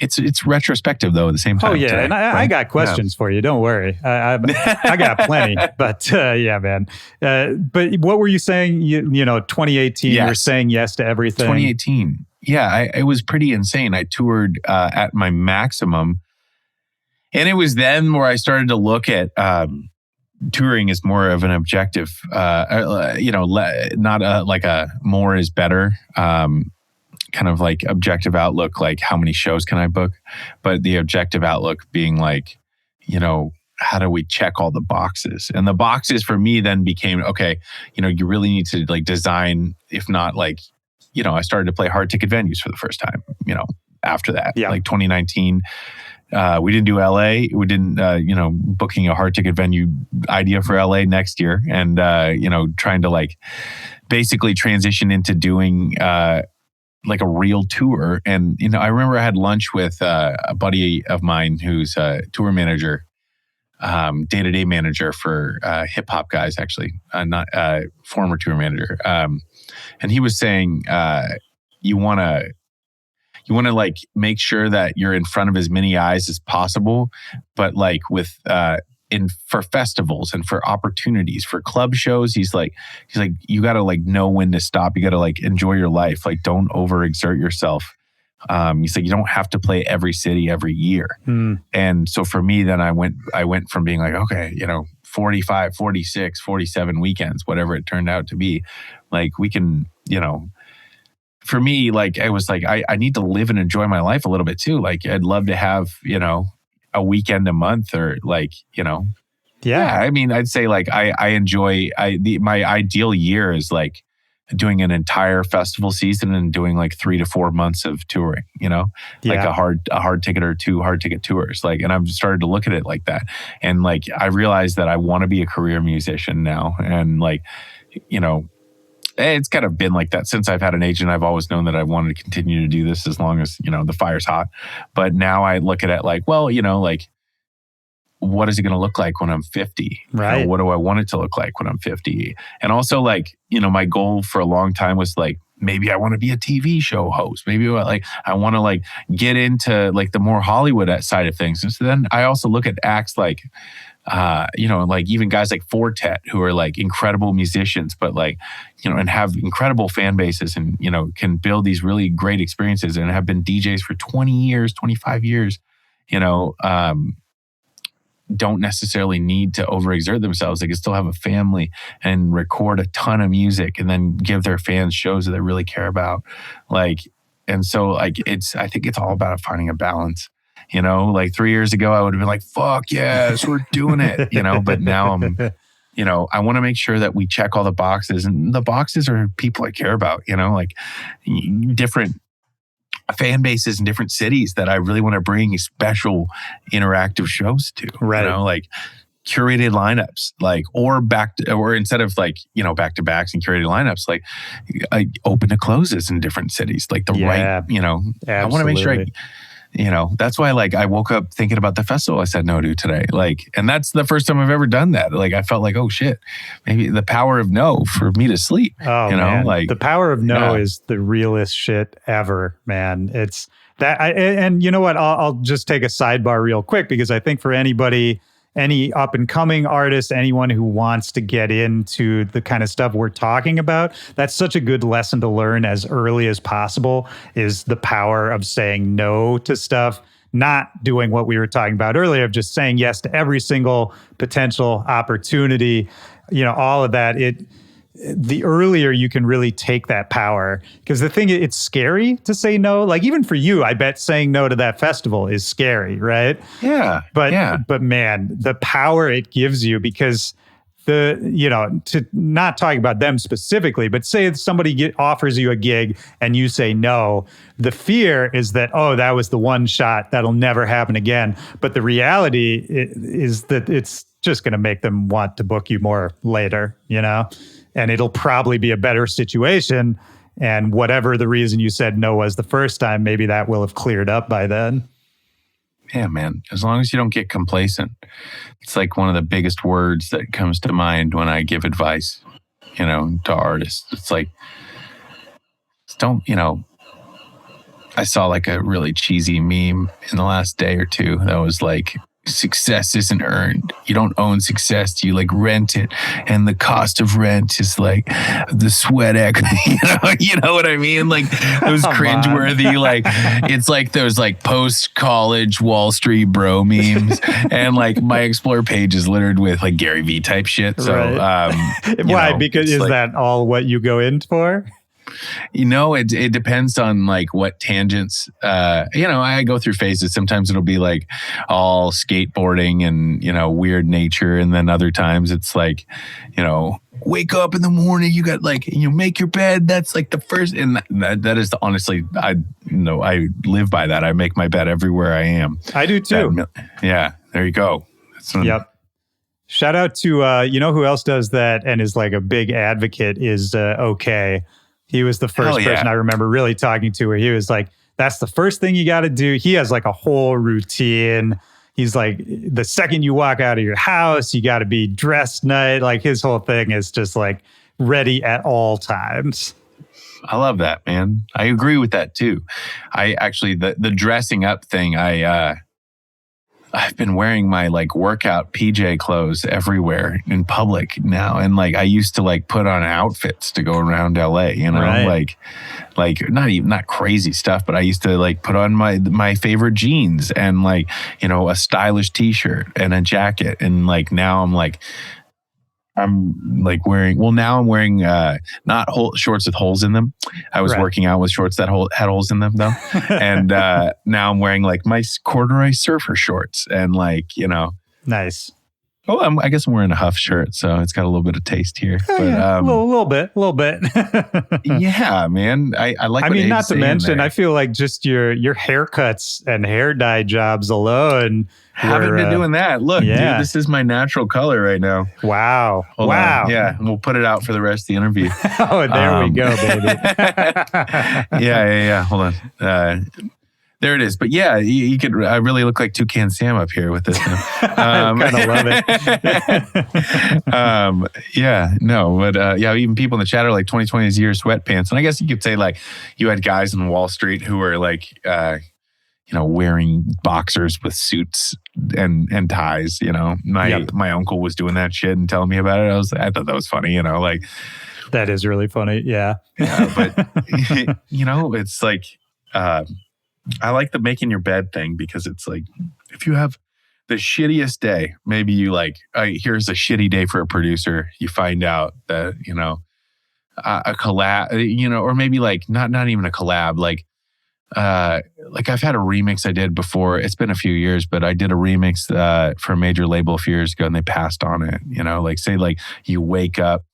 it's retrospective though at the same time. Oh yeah, today, and I got questions for you. Don't worry, I got plenty. But yeah, man. But what were you saying? 2018. Yes. You were saying yes to everything. 2018. Yeah, it was pretty insane. I toured at my maximum. And it was then where I started to look at touring as more of an objective, not like a more is better kind of like objective outlook, like how many shows can I book? But the objective outlook being like, how do we check all the boxes? And the boxes for me then became, okay, you really need to like design, if not like, I started to play hard ticket venues for the first time, after that, like 2019. We didn't do LA. We didn't, booking a hard ticket venue idea for LA next year, and trying to like basically transition into doing like a real tour. And I remember I had lunch with a buddy of mine who's a tour manager, day-to-day manager for hip hop guys, actually, not former tour manager, and he was saying you want to like make sure that you're in front of as many eyes as possible, but like with for festivals and for opportunities for club shows, he's like you got to like know when to stop. You got to like enjoy your life. Like don't overexert yourself. He's like you don't have to play every city every year. And so for me, then I went from being like, okay, 45, 46, 47 weekends, whatever it turned out to be, like we can, for me, like I was like, I need to live and enjoy my life a little bit too. Like I'd love to have, a weekend a month or like, yeah. I mean, I'd say like I enjoy my ideal year is like doing an entire festival season and doing like 3 to 4 months of touring, like a hard ticket or 2 hard ticket tours. Like, and I've started to look at it like that. And like, I realized that I want to be a career musician now. And like, it's kind of been like that since I've had an agent. I've always known that I wanted to continue to do this as long as, the fire's hot. But now I look at it like, well, like, what is it going to look like when I'm 50? Right. What do I want it to look like when I'm 50? And also like, my goal for a long time was like, maybe I want to be a TV show host. Maybe I want to like get into like the more Hollywood side of things. And so then I also look at acts like, like even guys like Fortet who are like incredible musicians, but like, and have incredible fan bases and, can build these really great experiences and have been DJs for 20 years, 25 years, don't necessarily need to overexert themselves. They can still have a family and record a ton of music and then give their fans shows that they really care about. Like, and so like, I think it's all about finding a balance. Like 3 years ago, I would have been like, fuck yes, we're doing it, but now I'm, I want to make sure that we check all the boxes, and the boxes are people I care about, like different fan bases in different cities that I really want to bring special interactive shows to, right. Like curated lineups, like, or instead of like, back to backs and curated lineups, like open to closes in different cities, like the right, I want to make sure that's why like I woke up thinking about the festival I said no to today. Like, and that's the first time I've ever done that. Like I felt like, oh shit, maybe the power of no for me to sleep. Oh, man. Like the power of no is the realest shit ever, man. It's that. And you know what? I'll just take a sidebar real quick, because I think for anybody, any up and coming artists, anyone who wants to get into the kind of stuff we're talking about, that's such a good lesson to learn as early as possible, is the power of saying no to stuff, not doing what we were talking about earlier of just saying yes to every single potential opportunity, all of that. The earlier you can really take that power, because the thing, it's scary to say no. Like even for you, I bet saying no to that festival is scary, right? Yeah. But man, the power it gives you, because to not talking about them specifically, but say if somebody offers you a gig and you say no, the fear is that, oh, that was the one shot, that'll never happen again. But the reality is that it's just going to make them want to book you more later, and it'll probably be a better situation. And whatever the reason you said no was the first time, maybe that will have cleared up by then. Yeah, man. As long as you don't get complacent. It's like one of the biggest words that comes to mind when I give advice, to artists. It's like, don't, I saw like a really cheesy meme in the last day or two that was like, success isn't earned. You don't own success. You like rent it. And the cost of rent is like the sweat equity. You know what I mean? Like those cringeworthy, like it's like those like post-college Wall Street bro memes. And like my Explore page is littered with like Gary Vee type shit. So why? Because is that all what you go in for? It depends on like what tangents. I go through phases. Sometimes it'll be like all skateboarding and weird nature, and then other times it's like wake up in the morning. You got like make your bed. That's like the first, and that is honestly I live by that. I make my bed everywhere I am. I do too. Yeah, there you go. Yep. Shout out to who else does that and is like a big advocate is OK. He was the first person I remember really talking to where he was like, that's the first thing you got to do. He has like a whole routine. He's like, the second you walk out of your house, you got to be dressed nice. Like his whole thing is just like ready at all times. I love that, man. I agree with that too. I actually, the dressing up thing, I've been wearing my like workout PJ clothes everywhere in public now. And like, I used to like put on outfits to go around LA, right. like not crazy stuff, but I used to like put on my favorite jeans and like, a stylish t-shirt and a jacket. And like, now I'm wearing not shorts with holes in them. I was working out with shorts that had holes in them though. And now I'm wearing like my corduroy surfer shorts and like, Nice. Oh, I guess I'm wearing a Huff shirt, so it's got a little bit of taste here. Oh, but yeah. a little bit. Yeah, man. I like. I mean, not to mention, I feel like just your haircuts and hair dye jobs alone. Haven't been doing that. Look, dude, this is my natural color right now. Wow. Hold on. Yeah, and we'll put it out for the rest of the interview. Oh, there we go, baby. Yeah. Hold on. There it is. But yeah, you could. I really look like Toucan Sam up here with this. I kind of love it. Even people in the chat are like 2020 is the year of sweatpants, and I guess you could say like you had guys on Wall Street who were like, wearing boxers with suits and ties. My uncle was doing that shit and telling me about it. I thought that was funny. That is really funny. Yeah. But it's like. I like the making your bed thing because it's like, if you have the shittiest day, maybe you like, here's a shitty day for a producer. You find out that, a collab, or maybe like not even a collab, like I've had a remix I did before. It's been a few years, but I did a remix for a major label a few years ago and they passed on it, like say like you wake up,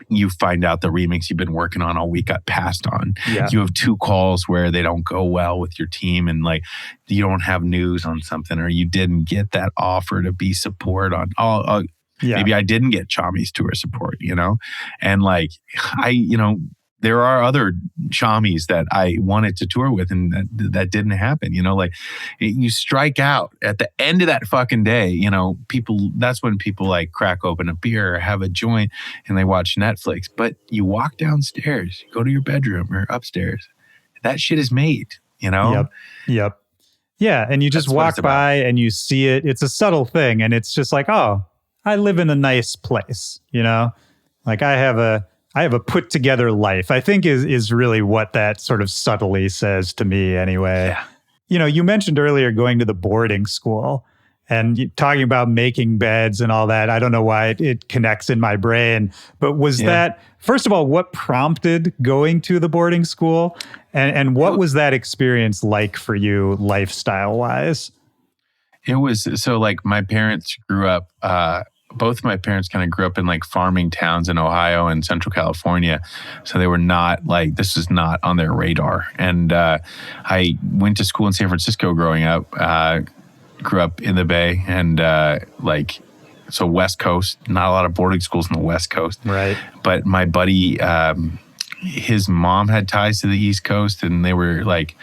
you find out the remix you've been working on all week got passed on. Yeah. You have 2 calls where they don't go well with your team and like you don't have news on something or you didn't get that offer to be support on all. Maybe I didn't get Chami's tour support, and like there are other Chamis that I wanted to tour with and that didn't happen, like you strike out at the end of that fucking day, that's when people like crack open a beer or have a joint and they watch Netflix, but you walk downstairs, you go to your bedroom or upstairs, that shit is made, Yep. Yeah. And you just That's what walk it's about. by and you see it. It's a subtle thing. And it's just like, oh, I live in a nice place, you know? Like I have a put together life, I think is really what that sort of subtly says to me anyway. Yeah. You know, you mentioned earlier going to the boarding school and talking about making beds and all that. I don't know why it connects in my brain, but was that, first of all, what prompted going to the boarding school? And what was that experience like for you lifestyle wise? It was, so like my parents grew up, both of my parents kind of grew up in like farming towns in Ohio and Central California. So they were not like, this was not on their radar. And I went to school in San Francisco growing up, grew up in the Bay and so West Coast, not a lot of boarding schools in the West Coast. Right. But my buddy, his mom had ties to the East Coast and they were like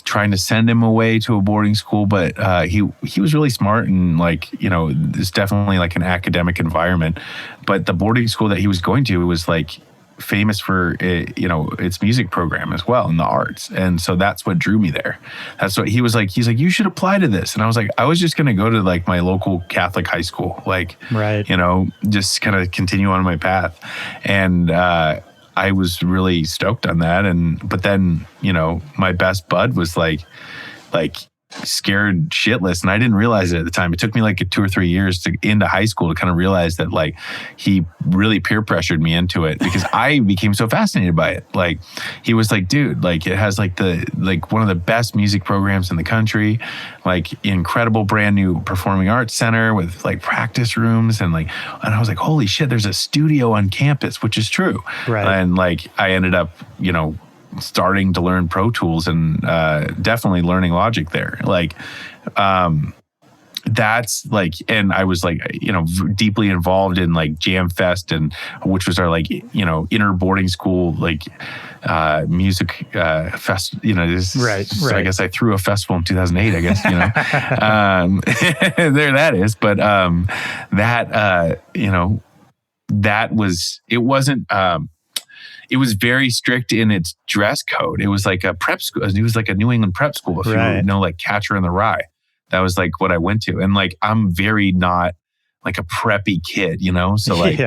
trying to send him away to a boarding school, but he was really smart and like, you know, it's definitely like an academic environment. But the boarding school that he was going to was like famous for you know, its music program as well and the arts. And so that's what drew me there. That's what he was like, he's like, you should apply to this. And I was like, I was just going to go to like my local Catholic high school, like, right, you know, just kind of continue on my path. And I was really stoked on that. But then, you know, my best bud was like scared shitless. And I didn't realize it at the time. It took me like 2 or 3 years into high school to kind of realize that like he really peer pressured me into it because I became so fascinated by it. Like he was like, dude, like it has like one of the best music programs in the country, like incredible brand new performing arts center with like practice rooms. And I was like, holy shit, there's a studio on campus, which is true. Right. And like I ended up, you know, starting to learn Pro Tools and definitely learning Logic there. Like, that's like, and I was like, you know, deeply involved in like Jam Fest and which was our like, you know, inner boarding school, like music fest, you know, right. So I guess I threw a festival in 2008, I guess, you know, there that is. But that, you know, that was, it wasn't, it was very strict in its dress code. It was like a prep school. It was like a New England prep school. If you know, like Catcher in the Rye, that was like what I went to. And like, I'm very not like a preppy kid, you know? So like,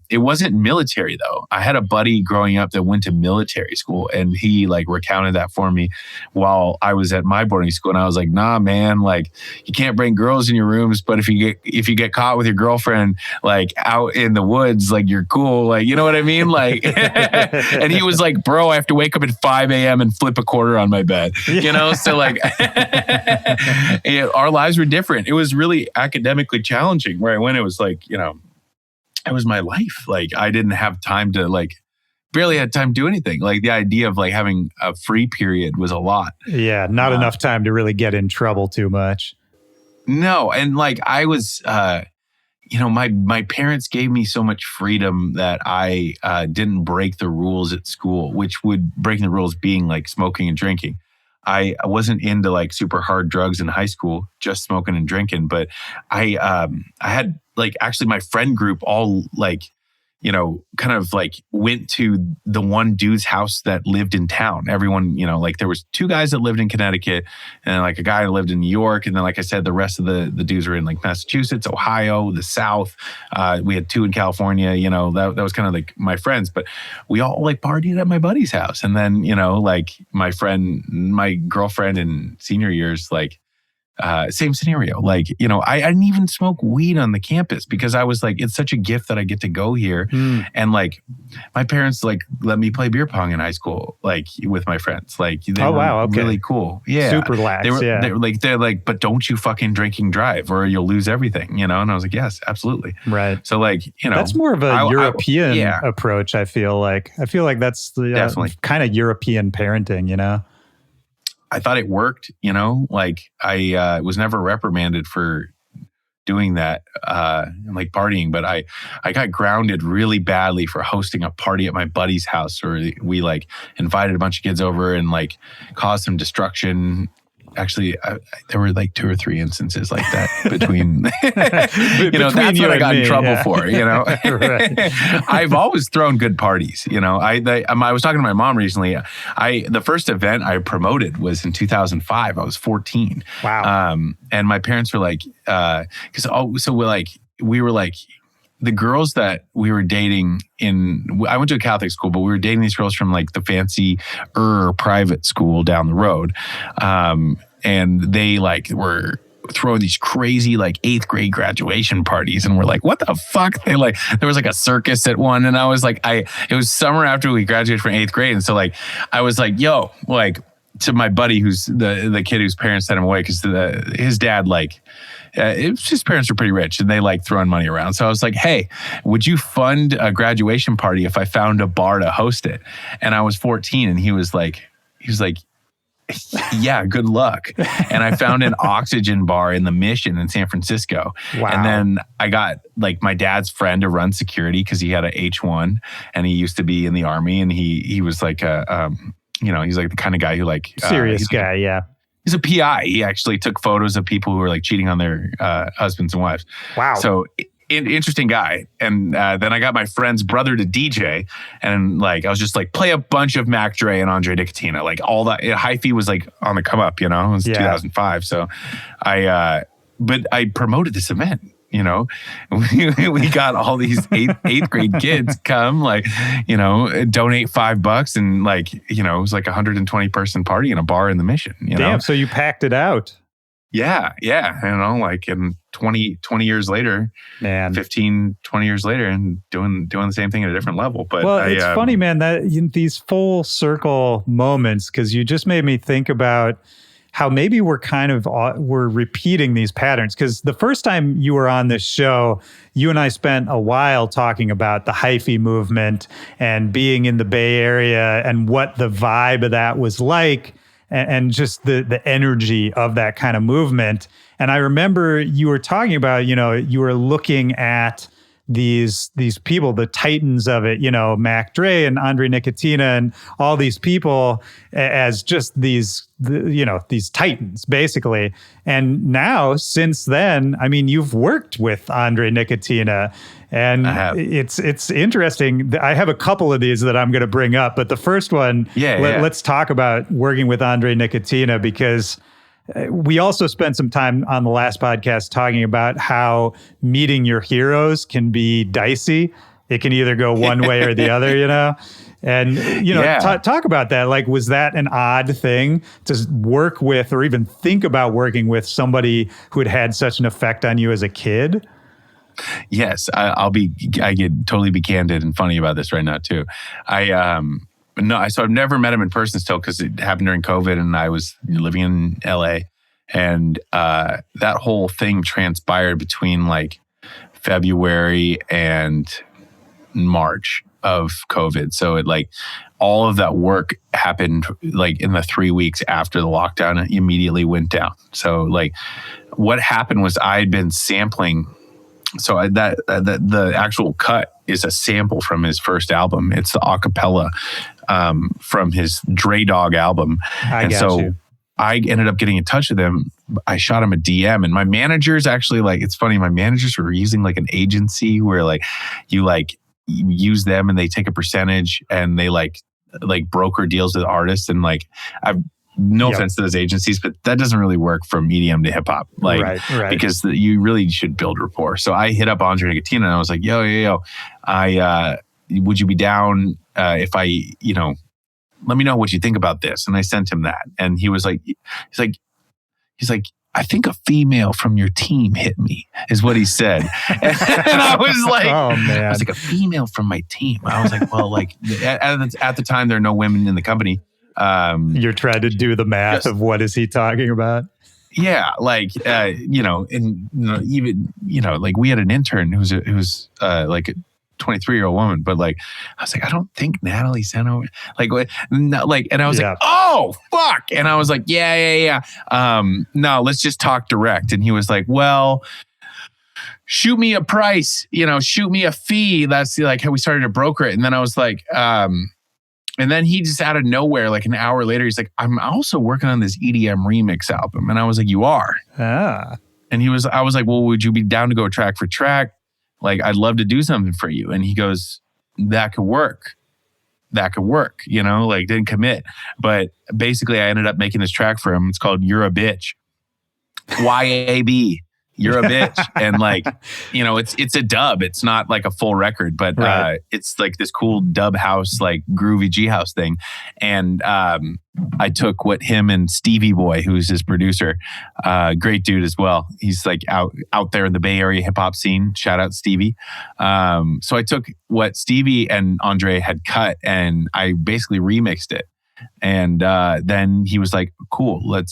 it wasn't military though. I had a buddy growing up that went to military school and he like recounted that for me while I was at my boarding school. And I was like, nah, man, like you can't bring girls in your rooms, but if you get caught with your girlfriend, like out in the woods, like you're cool. Like, you know what I mean? Like, and he was like, bro, I have to wake up at 5 a.m. and flip a quarter on my bed, you know? So like our lives were different. It was really academically challenging where I went. It was like, you know, it was my life. Like I didn't have time to barely had time to do anything. Like the idea of like having a free period was a lot. Yeah. Not enough time to really get in trouble too much. No. And like I was, you know, my parents gave me so much freedom that I didn't break the rules at school, which would breaking the rules being like smoking and drinking. I wasn't into like super hard drugs in high school, just smoking and drinking. But I had like actually my friend group all like, you know, kind of like went to the one dude's house that lived in town. Everyone, you know, like there was 2 guys that lived in Connecticut and like a guy that lived in New York. And then, like I said, the rest of the dudes were in like Massachusetts, Ohio, the South. We had 2 in California, you know, that was kind of like my friends, but we all like partied at my buddy's house. And then, you know, like my girlfriend in senior years, like, same scenario. Like, you know, I didn't even smoke weed on the campus because I was like, it's such a gift that I get to go here. And like my parents like let me play beer pong in high school, like with my friends. Like they were really cool. Yeah. Super lax. They're like, but don't you fucking drinking drive or you'll lose everything, you know? And I was like, yes, absolutely. Right. So like, you know, that's more of a European approach. I feel like that's the kind of European parenting, you know? I thought it worked, you know, like I was never reprimanded for doing that, like partying, but I got grounded really badly for hosting a party at my buddy's house where we like invited a bunch of kids over and like caused some destruction Actually, there were like 2 or 3 instances like that between, that's Between you what I and got in me, trouble yeah. for, Right. I've always thrown good parties, I was talking to my mom recently. The first event I promoted was in 2005. I was 14. Wow. And my parents were like, we were like, the girls that we were dating I went to a Catholic school, but we were dating these girls from like the fancy private school down the road. And they like were throwing these crazy like 8th grade graduation parties, and we're like, what the fuck? There was like a circus at one, and I was like, it was summer after we graduated from 8th grade, and so like I was like, yo, like to my buddy who's the kid whose parents sent him away because his dad his parents were pretty rich and they like throwing money around. So I was like, hey, would you fund a graduation party if I found a bar to host it? And I was 14, and he was like, yeah, good luck. And I found an Oxygen bar in the Mission in San Francisco. Wow. And then I got like my dad's friend to run security because he had a H1 and he used to be in the Army, and he was like he's like the kind of guy who like Serious guy, yeah. He's a PI. He actually took photos of people who were like cheating on their husbands and wives. Wow. So interesting guy. And then I got my friend's brother to DJ, and like I was just like play a bunch of Mac Dre and Andre Nickatina, like all that. Hyphy was like on the come up, it was 2005. So but I promoted this event. We got all these eighth grade kids come, like, donate $5, and like, it was like 120 person party in a bar in the Mission. Damn, so you packed it out. Yeah. Like in 20 years later, man, 15, 20 years later, and doing the same thing at a different level. But it's funny, man, that these full circle moments, because you just made me think about how maybe we're repeating these patterns. Because the first time you were on this show, you and I spent a while talking about the hyphy movement and being in the Bay Area and what the vibe of that was like, and just the energy of that kind of movement. And I remember you were talking about, you were looking at these people, the titans of it, Mac Dre and Andre Nickatina and all these people as just these titans basically. And now since then, I mean, you've worked with Andre Nickatina, and it's interesting. I have a couple of these that I'm going to bring up, but the first one, let's talk about working with Andre Nickatina, because we also spent some time on the last podcast talking about how meeting your heroes can be dicey. It can either go one way or the other, And, talk about that. Like, was that an odd thing to work with or even think about working with somebody who had such an effect on you as a kid? Yes, I could totally be candid and funny about this right now too. So I've never met him in person still, because it happened during COVID and I was living in LA, and that whole thing transpired between like February and March of COVID. So it like all of that work happened like in the 3 weeks after the lockdown, it immediately went down. So like what happened was I'd been sampling. So the actual cut is a sample from his first album. It's the acapella from his Dre Dog album. I ended up getting in touch with him. I shot him a DM, and my managers actually, like, it's funny, my managers were using like an agency where like you use them and they take a percentage and they like broker deals with artists. And like, I've no offense to those agencies, but that doesn't really work from EDM to hip hop, like, right. Because you really should build rapport. So I hit up Andre Nickatina and I was like, yo, would you be down if I, let me know what you think about this. And I sent him that, and he was like, he's like, I think a female from your team hit me, is what he said. And I was like, oh man, I was like, a female from my team. I was like, well, like at the time there are no women in the company. You're trying to do the math of what is he talking about? Yeah, like even like we had an intern who was like a 23-year-old woman, but like I was like, I don't think Natalie sent over and I was like, oh fuck, and I was like, yeah. No, let's just talk direct. And he was like, well, shoot me a price, shoot me a fee. That's like how we started to broker it. And then I was like, And then he just out of nowhere, like an hour later, he's like, I'm also working on this EDM remix album. And I was like, you are? Ah. And I was like, well, would you be down to go track for track? Like, I'd love to do something for you. And he goes, that could work. Like didn't commit. But basically I ended up making this track for him. It's called You're a Bitch. YAB. You're a bitch. And like, it's a dub. It's not like a full record, but it's like this cool dub house, like groovy G house thing. And I took what him and Stevie Boy, who's his producer, great dude as well. He's like out there in the Bay Area hip hop scene. Shout out Stevie. So I took what Stevie and Andre had cut and I basically remixed it. And then he was like, cool, I'm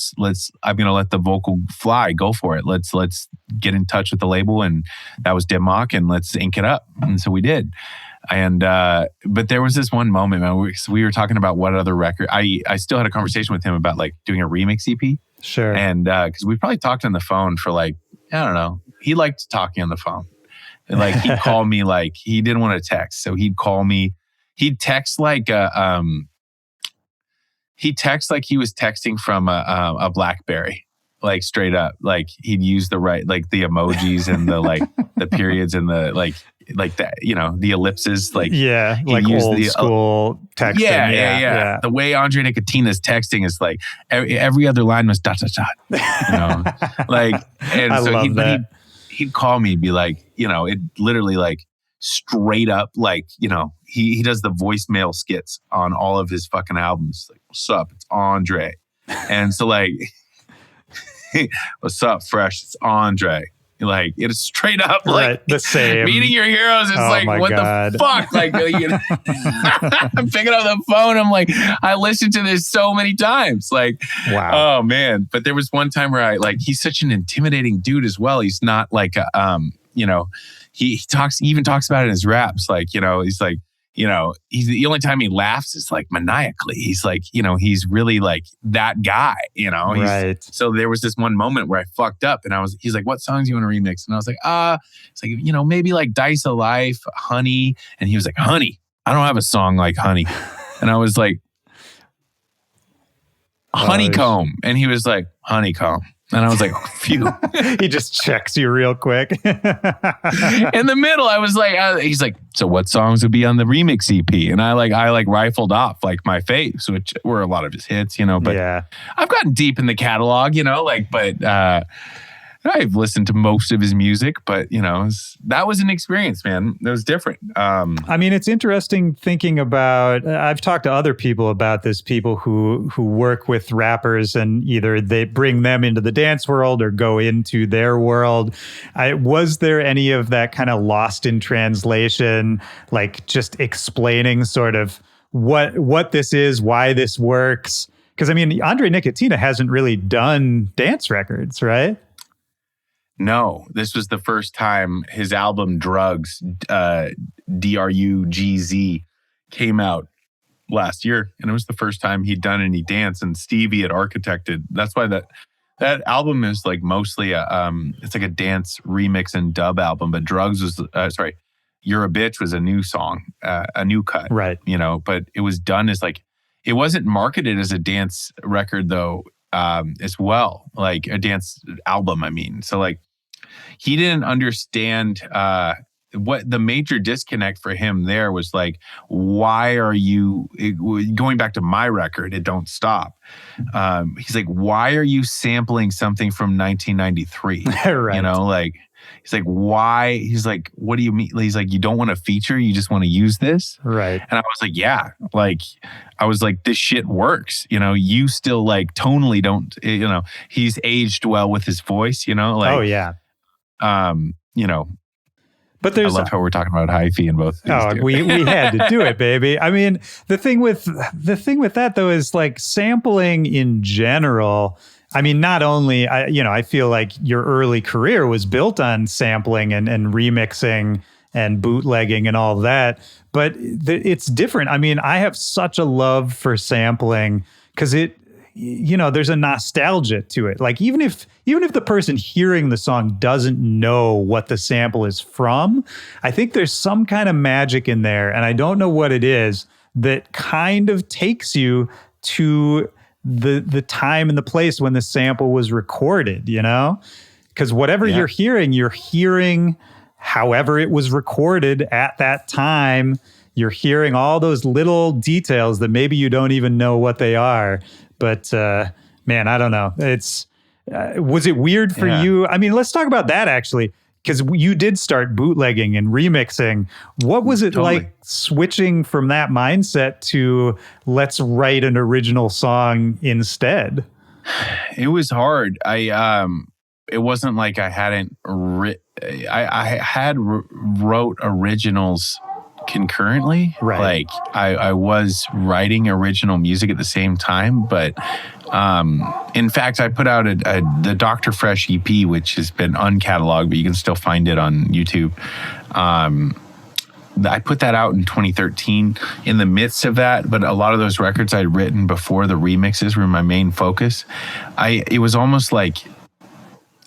going to let the vocal fly, go for it. Let's get in touch with the label. And that was Dimmock, and let's ink it up. And so we did. And, but there was this one moment, man, we were talking about what other record, I still had a conversation with him about like doing a remix EP. Sure. And, cause we probably talked on the phone for like, I don't know. He liked talking on the phone. And like, he'd call me, like he didn't want to text. So he'd call me, he'd text like, he texts like he was texting from a BlackBerry, like straight up. Like he'd use the the emojis and the like the periods and the like that, the ellipses. Like like old school texting. Yeah. The way Andre Nickatina's texting is like every other line was ... Like, and I so love that. He'd call me and be like, it literally like straight up, like, he does the voicemail skits on all of his fucking albums. Like, what's up? It's Andre. And so like, what's up, Fresh? It's Andre. Like, it's straight up like the same. Meeting your heroes is like, what God. the fuck? Like, I'm picking up the phone. I'm like, I listened to this so many times. Like, wow. Oh man. But there was one time where he's such an intimidating dude as well. He's not like, he even talks about it in his raps. Like, he's like, he's the only time he laughs is like maniacally. He's like, he's really like that guy, Right. So there was this one moment where I fucked up and he's like, what songs you want to remix? And I was like, it's like, maybe like Dice of Life, Honey. And he was like, Honey, I don't have a song like Honey. And I was like, Honeycomb. And he was like, Honeycomb. And I was like, phew. He just checks you real quick. In the middle, I was like, he's like, so what songs would be on the remix EP? And I rifled off like my faves, which were a lot of his hits, but yeah. I've gotten deep in the catalog, but I've listened to most of his music, but that was an experience, man. It was different. I mean, it's interesting thinking about, I've talked to other people about this, people who work with rappers and either they bring them into the dance world or go into their world. Was there any of that kind of lost in translation, like just explaining sort of what this is, why this works? Because I mean, Andre Nickatina hasn't really done dance records, right? No, this was the first time his album Drugs, DRUGZ, came out last year. And it was the first time he'd done any dance, and Stevie had architected. That's why that album is like mostly it's like a dance remix and dub album. But Drugs was, You're a Bitch was a new song, a new cut. Right. But it was done as like, it wasn't marketed as a dance record though, as well, like a dance album, I mean. So like, he didn't understand what the major disconnect for him there was. Like, why are you going back to my record, It Don't Stop? He's like, why are you sampling something from 1993? Right. Like, he's like, why? He's like, what do you mean? He's like, you don't want to feature, you just want to use this? Right. And I was like, yeah. Like, I was like, this shit works. You still like tonally don't, he's aged well with his voice, like, oh yeah. But there's, I love how we're talking about hyphy in both. We had to do it, baby. I mean, the thing with that though is like sampling in general. I mean, not only I feel like your early career was built on sampling and remixing and bootlegging and all that, but it's different. I mean, I have such a love for sampling because there's a nostalgia to it. Like even if the person hearing the song doesn't know what the sample is from, I think there's some kind of magic in there, and I don't know what it is, that kind of takes you to the time and the place when the sample was recorded, you know? Because whatever you're hearing however it was recorded at that time. You're hearing all those little details that maybe you don't even know what they are. But man, I don't know. Was it weird for you? I mean, let's talk about that actually, because you did start bootlegging and remixing. What was it like switching from that mindset to let's write an original song instead? It was hard. It wasn't like I hadn't wrote originals concurrently. Right. Like I was writing original music at the same time, but in fact, I put out the Dr. Fresch EP, which has been uncatalogued, but you can still find it on YouTube. I put that out in 2013 in the midst of that, but a lot of those records I'd written before the remixes were my main focus. It was almost like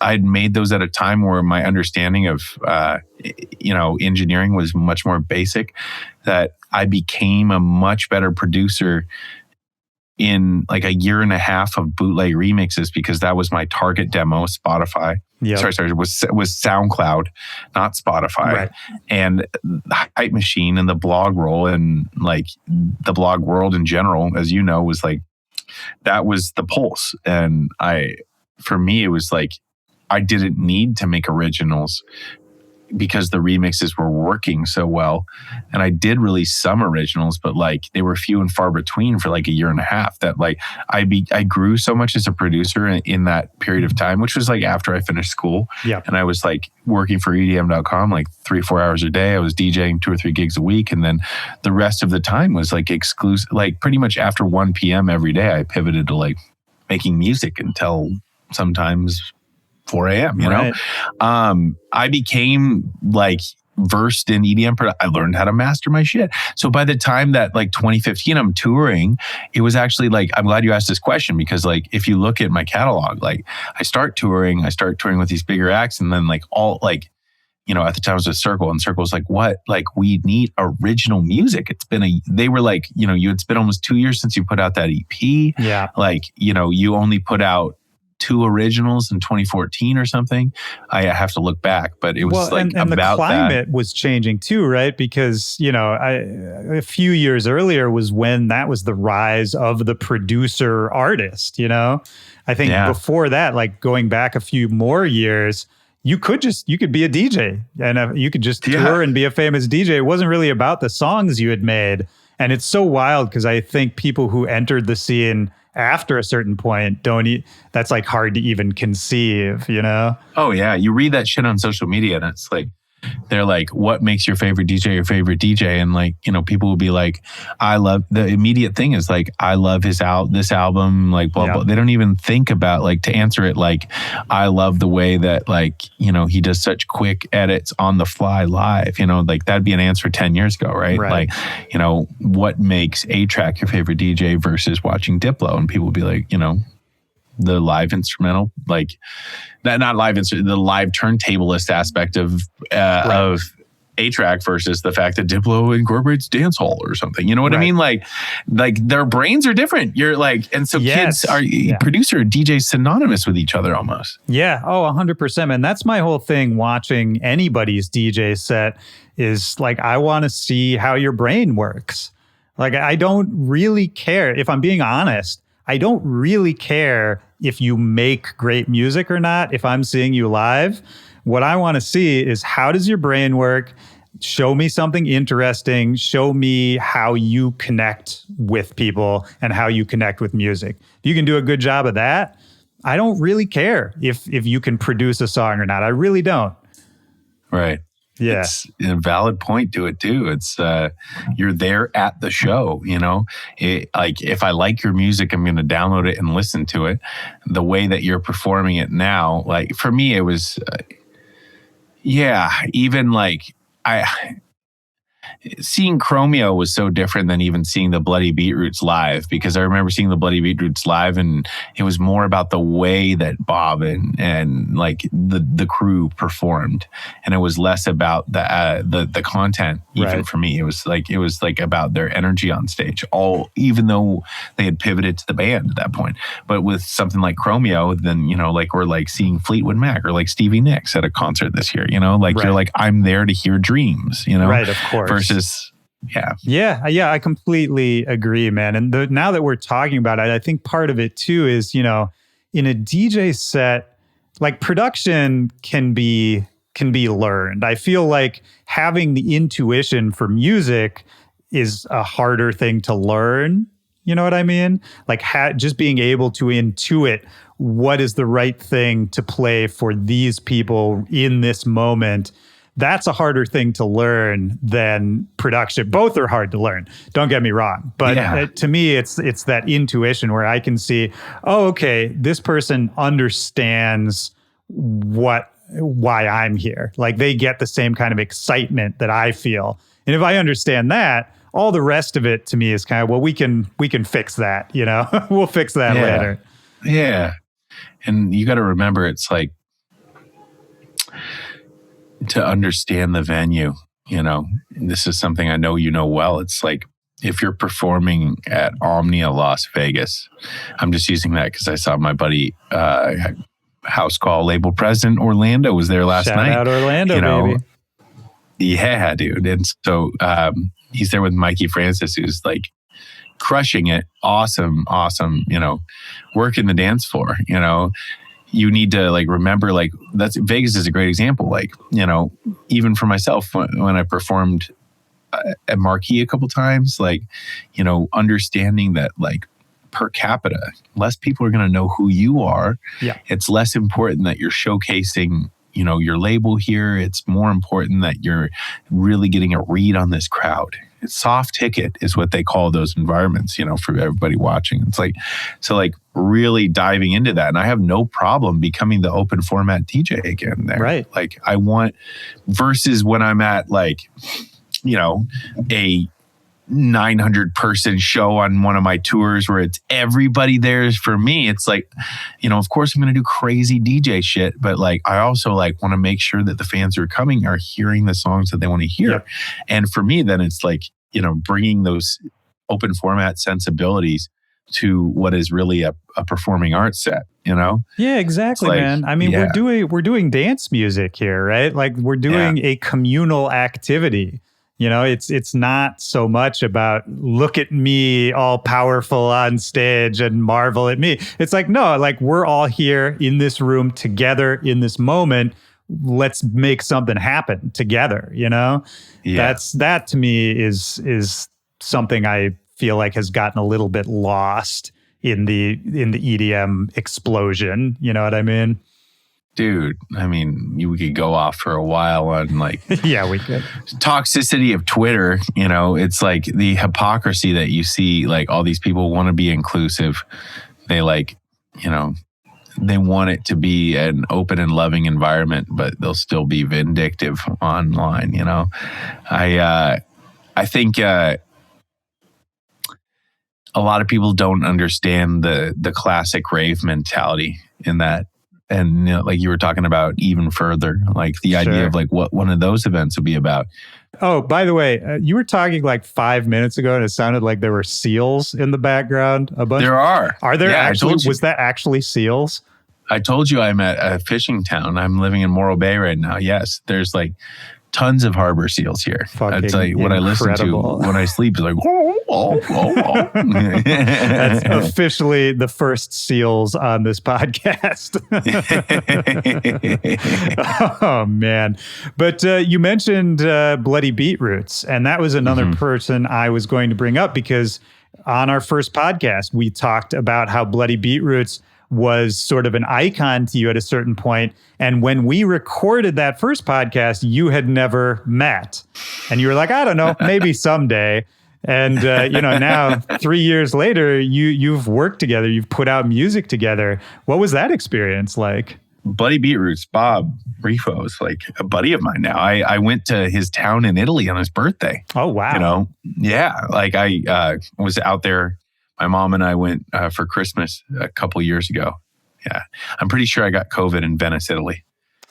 I'd made those at a time where my understanding of, engineering was much more basic, that I became a much better producer in like a year and a half of bootleg remixes, because that was my target demo, Spotify. Yep. Sorry, was SoundCloud, not Spotify. Right. And Hype Machine and the blog roll and like the blog world in general, as you know, was like, that was the pulse. And for me, it was like, I didn't need to make originals because the remixes were working so well. And I did release some originals, but like they were few and far between for like a year and a half. That like I grew so much as a producer in that period of time, which was like after I finished school. Yeah. And I was like working for EDM.com like 3-4 hours a day. I was DJing 2 or 3 gigs a week. And then the rest of the time was like exclusive, like pretty much after 1 p.m. every day, I pivoted to like making music until sometimes 4 a.m., you know? I became like versed in EDM. I learned how to master my shit. So by the time that like 2015, I'm touring, it was actually like, I'm glad you asked this question, because like, if you look at my catalog, like I start touring with these bigger acts, and then like all like, you know, at the time it was a Circle, and Circle's like, what? Like, we need original music. They were like, you know, it's been almost 2 years since you put out that EP. Yeah. Like, you know, you only put out 2 originals in 2014 or something. I have to look back, but it was and the climate was changing too, right? Because, you know, a few years earlier was when that was the rise of the producer artist, you know? I think before that, like going back a few more years, you could be a DJ and you could just tour and be a famous DJ. It wasn't really about the songs you had made. And it's so wild because I think people who entered the scene after a certain point that's like hard to even conceive, you know? Oh yeah. You read that shit on social media and it's like, they're like, what makes your favorite DJ your favorite DJ? And like, you know, people will be like, the immediate thing is like, I love this album, like blah, blah. They don't even think about like to answer it. Like, I love the way that like, you know, he does such quick edits on the fly live, you know, like that'd be an answer 10 years ago. Right. Like, you know, what makes A-Track your favorite DJ versus watching Diplo? And people will be like, you know, the live instrumental, like not live instrument, the live turntablist aspect of A-Track versus the fact that Diplo incorporates dance hall or something. You know what I mean? Like their brains are different. You're like, and so kids are producer and DJ synonymous with each other almost. Yeah. Oh, 100%. And that's my whole thing watching anybody's DJ set is like, I want to see how your brain works. Like, I don't really care, if I'm being honest, I don't really care if you make great music or not. If I'm seeing you live, what I want to see is how does your brain work? Show me something interesting. Show me how you connect with people and how you connect with music. If you can do a good job of that, I don't really care if you can produce a song or not. I really don't. Right. Yeah. It's a valid point to it too. It's you're there at the show, you know. Like if I like your music, I'm going to download it and listen to it. The way that you're performing it now, like for me, it was, even like seeing Chromeo was so different than even seeing the Bloody Beetroots live, because I remember seeing the Bloody Beetroots live and it was more about the way that Bob and like the crew performed, and it was less about the content. Even for me, it was like about their energy on stage. Even though they had pivoted to the band at that point, but with something like Chromeo, then like we're like seeing Fleetwood Mac or like Stevie Nicks at a concert this year. Like you're like, I'm there to hear Dreams. Right, of course. Versus, yeah, I completely agree, man. And now that we're talking about it, I think part of it too is, in a DJ set, like production can be learned. I feel like having the intuition for music is a harder thing to learn. You know what I mean? Like just being able to intuit what is the right thing to play for these people in this moment. That's a harder thing to learn than production. Both are hard to learn. Don't get me wrong. But to me, it's that intuition where I can see, oh, okay, this person understands why I'm here. Like they get the same kind of excitement that I feel. And if I understand that, all the rest of it to me is kind of, well, we can fix that, we'll fix that later. Yeah. And you got to remember, it's like, to understand the venue, this is something I know well. It's like if you're performing at Omnia Las Vegas, I'm just using that because I saw my buddy House Call label president Orlando was there last night. Shout out Orlando, baby. Yeah, dude. And so he's there with Mikey Francis, who's like crushing it. Awesome, working the dance floor, You need to like remember, like Vegas is a great example. Like, even for myself, when I performed at Marquee a couple times, like, understanding that like per capita, less people are going to know who you are. Yeah. It's less important that you're showcasing, your label here. It's more important that you're really getting a read on this crowd. Soft ticket is what they call those environments, for everybody watching. It's like, so like really diving into that. And I have no problem becoming the open format DJ again there. Right. Like I want, versus when I'm at like, a 900 person show on one of my tours where it's everybody there. For me, it's like, of course I'm going to do crazy DJ shit, but like, I also like want to make sure that the fans who are coming are hearing the songs that they want to hear. Yep. And for me, then it's like, bringing those open format sensibilities to what is really a performing arts set, Yeah, exactly, like, man. I mean, we're doing dance music here, right? Like we're doing a communal activity. It's not so much about look at me all powerful on stage and marvel at me. It's like, no, like we're all here in this room together in this moment. Let's make something happen together, Yeah. That to me is something I feel like has gotten a little bit lost in the EDM explosion. You know what I mean? Dude, I mean, we could go off for a while on like yeah, we could. Toxicity of Twitter. It's like the hypocrisy that you see. Like all these people want to be inclusive. They like, they want it to be an open and loving environment, but they'll still be vindictive online. I think a lot of people don't understand the classic rave mentality in that. And like you were talking about even further, like the idea of like what one of those events would be about. Oh, by the way, you were talking like 5 minutes ago and it sounded like there were seals in the background. A bunch. There are. Are there actually? Was that actually seals? I told you I'm at a fishing town. I'm living in Morro Bay right now. Yes, there's like tons of harbor seals here. That's like what I listen to when I sleep is like, That's officially the first seals on this podcast. Oh, man. But you mentioned Bloody Beetroots, and that was another person I was going to bring up because on our first podcast, we talked about how Bloody Beetroots was sort of an icon to you at a certain point. And when we recorded that first podcast, you had never met. And you were like, I don't know, maybe someday. And, now 3 years later, you've worked together, you've put out music together. What was that experience like? Bloody Beetroots, Bob Rifo is like a buddy of mine now. I went to his town in Italy on his birthday. Oh, wow. You know, yeah. Like I was out there. My mom and I went for Christmas a couple years ago. Yeah. I'm pretty sure I got COVID in Venice, Italy.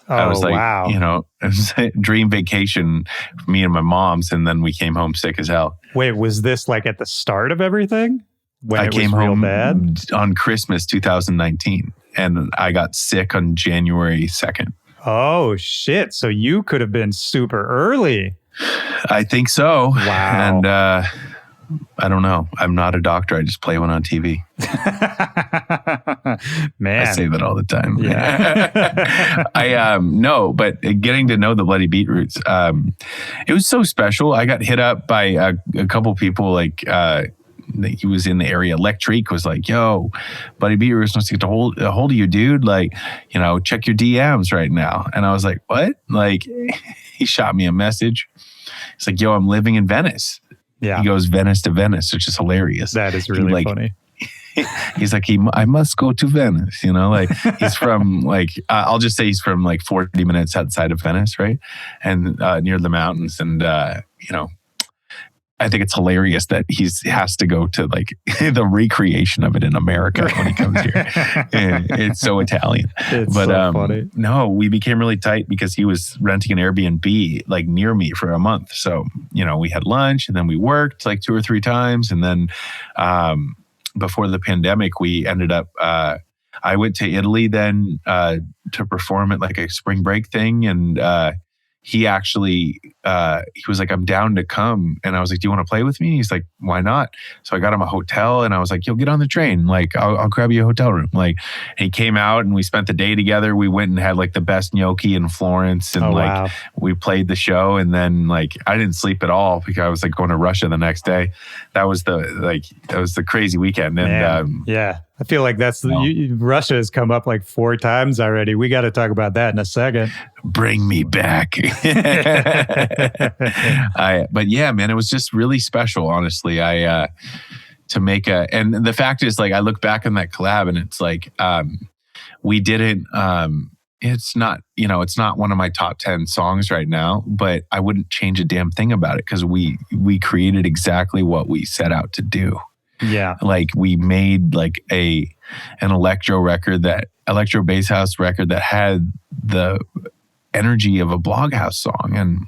Oh, I was like, wow. you know, it was a dream vacation for me and my mom's. And then we came home sick as hell. Wait, was this like at the start of everything? When I it came was real home bad? on Christmas 2019. And I got sick on January 2nd. Oh, shit. So you could have been super early. I think so. Wow. And I don't know. I'm not a doctor. I just play one on TV. Man. I say that all the time. Yeah. No, but getting to know the Bloody Beetroots, it was so special. I got hit up by a couple people like, he was in the area. Electric was like, yo, Bloody Beetroots wants to get a hold of you, dude. Like, you know, check your DMs right now. And I was like, what? Like, he shot me a message. He's like, yo, I'm living in Venice. Yeah. He goes Venice to Venice, which is hilarious. That is really funny. He's like, I must go to Venice, you know, like he's from like, I'll just say he's from like 40 minutes outside of Venice, right? And near the mountains. And, you know, I think it's hilarious that he has to go to like the recreation of it in America when he comes here. And it's so Italian. It's so funny. No, we became really tight because he was renting an Airbnb like near me for a month. So, you know, we had lunch and then we worked like 2 or 3 times. And then before the pandemic, we ended up, I went to Italy then to perform at like a spring break thing. And he actually, he was like, I'm down to come. And I was like, do you want to play with me? He's like, why not? So I got him a hotel and I was like, yo, get on the train. Like, I'll grab you a hotel room. Like, and he came out and we spent the day together. We went and had like the best gnocchi in Florence. And like, we played the show. And then like, I didn't sleep at all because I was like going to Russia the next day. That was the crazy weekend. And yeah. I feel like that's Russia has come up like 4 times already. We got to talk about that in a second. Bring me back. But yeah, man, it was just really special, honestly. To make and the fact is like, I look back on that collab and it's like, we didn't, it's not, you know, it's not one of my top 10 songs right now, but I wouldn't change a damn thing about it because we created exactly what we set out to do. Yeah. Like we made like an electro bass house record that had the energy of a Bloghouse song. And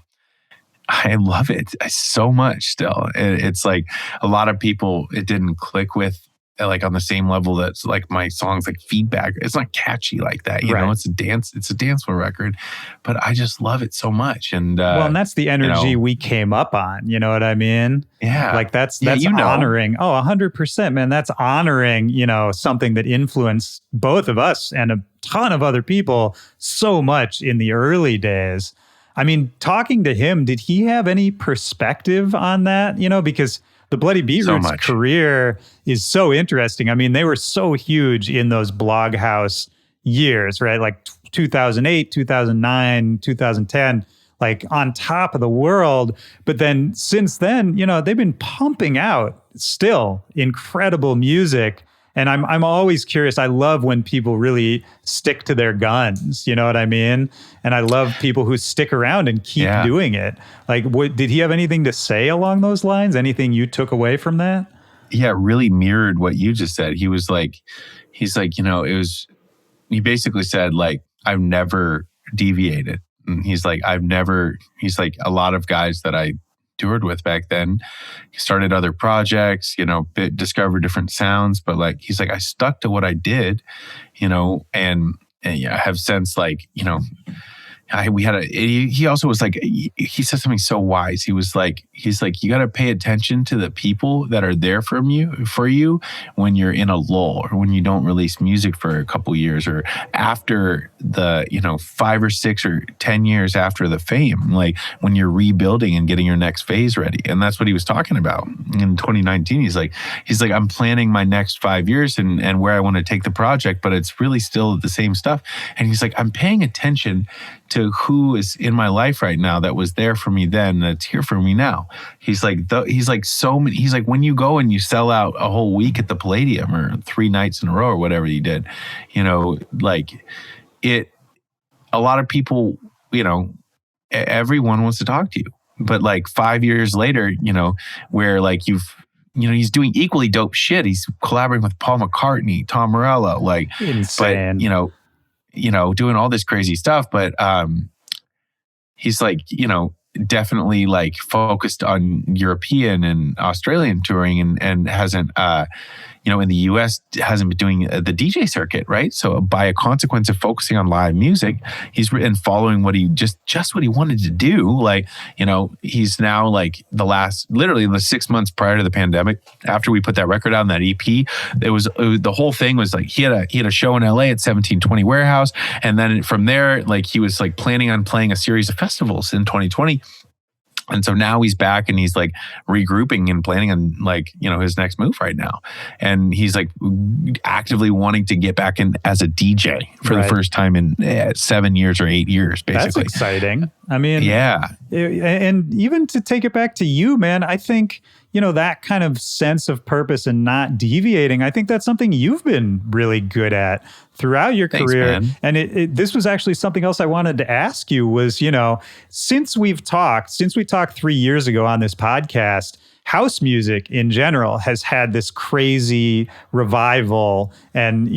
I love it so much still. It's like a lot of people, it didn't click with like on the same level that's like my songs like Feedback. It's not catchy like that, you know, it's a danceable record, but I just love it so much. And and that's the energy we came up on, you know what I mean? Yeah. Like that's honoring. Oh, 100%, man. That's honoring, you know, something that influenced both of us and a ton of other people so much in the early days. I mean, talking to him, did he have any perspective on that? You know, because the Bloody Beetroots career is so interesting. I mean, they were so huge in those Bloghouse years, right? Like 2008, 2009, 2010, like on top of the world. But then since then, you know, they've been pumping out still incredible music. And I'm always curious. I love when people really stick to their guns. You know what I mean? And I love people who stick around and keep doing it. Like, did he have anything to say along those lines? Anything you took away from that? Yeah, it really mirrored what you just said. He's like, you know, he basically said like, I've never deviated. And he's like, a lot of guys that I toured with back then, he started other projects, you know, discovered different sounds, but like he's like, I stuck to what I did, you know, and yeah, I have since like, you know, he also was like, he said something so wise. He's like, you got to pay attention to the people that are there for you when you're in a lull or when you don't release music for a couple years or after the, you know, 5 or 6 or 10 years after the fame, like when you're rebuilding and getting your next phase ready. And that's what he was talking about in 2019. He's like, I'm planning my next 5 years and where I want to take the project, but it's really still the same stuff. And he's like, I'm paying attention to who is in my life right now that was there for me then, that's here for me now. He's like, when you go and you sell out a whole week at the Palladium or 3 nights in a row or whatever you did, you know, like a lot of people, everyone wants to talk to you. But like 5 years later, where like he's doing equally dope shit. He's collaborating with Paul McCartney, Tom Morello, like, insane. But, doing all this crazy stuff. But he's like, definitely like focused on European and Australian touring and hasn't, in the US hasn't been doing the DJ circuit, right? So by a consequence of focusing on live music, he's and following what he just what he wanted to do. Like, he's now like literally the 6 months prior to the pandemic, after we put that record out on that EP, the whole thing was like, he had a show in LA at 1720 Warehouse. And then from there, like he was like planning on playing a series of festivals in 2020. And so now he's back and he's like regrouping and planning on like, his next move right now. And he's like actively wanting to get back in as a DJ for the first time in 7 years or 8 years, basically. That's exciting. I mean, yeah. And even to take it back to you, man, I think, that kind of sense of purpose and not deviating, I think that's something you've been really good at throughout your career. Man. And this was actually something else I wanted to ask you was, since we talked 3 years ago on this podcast, house music in general has had this crazy revival. And,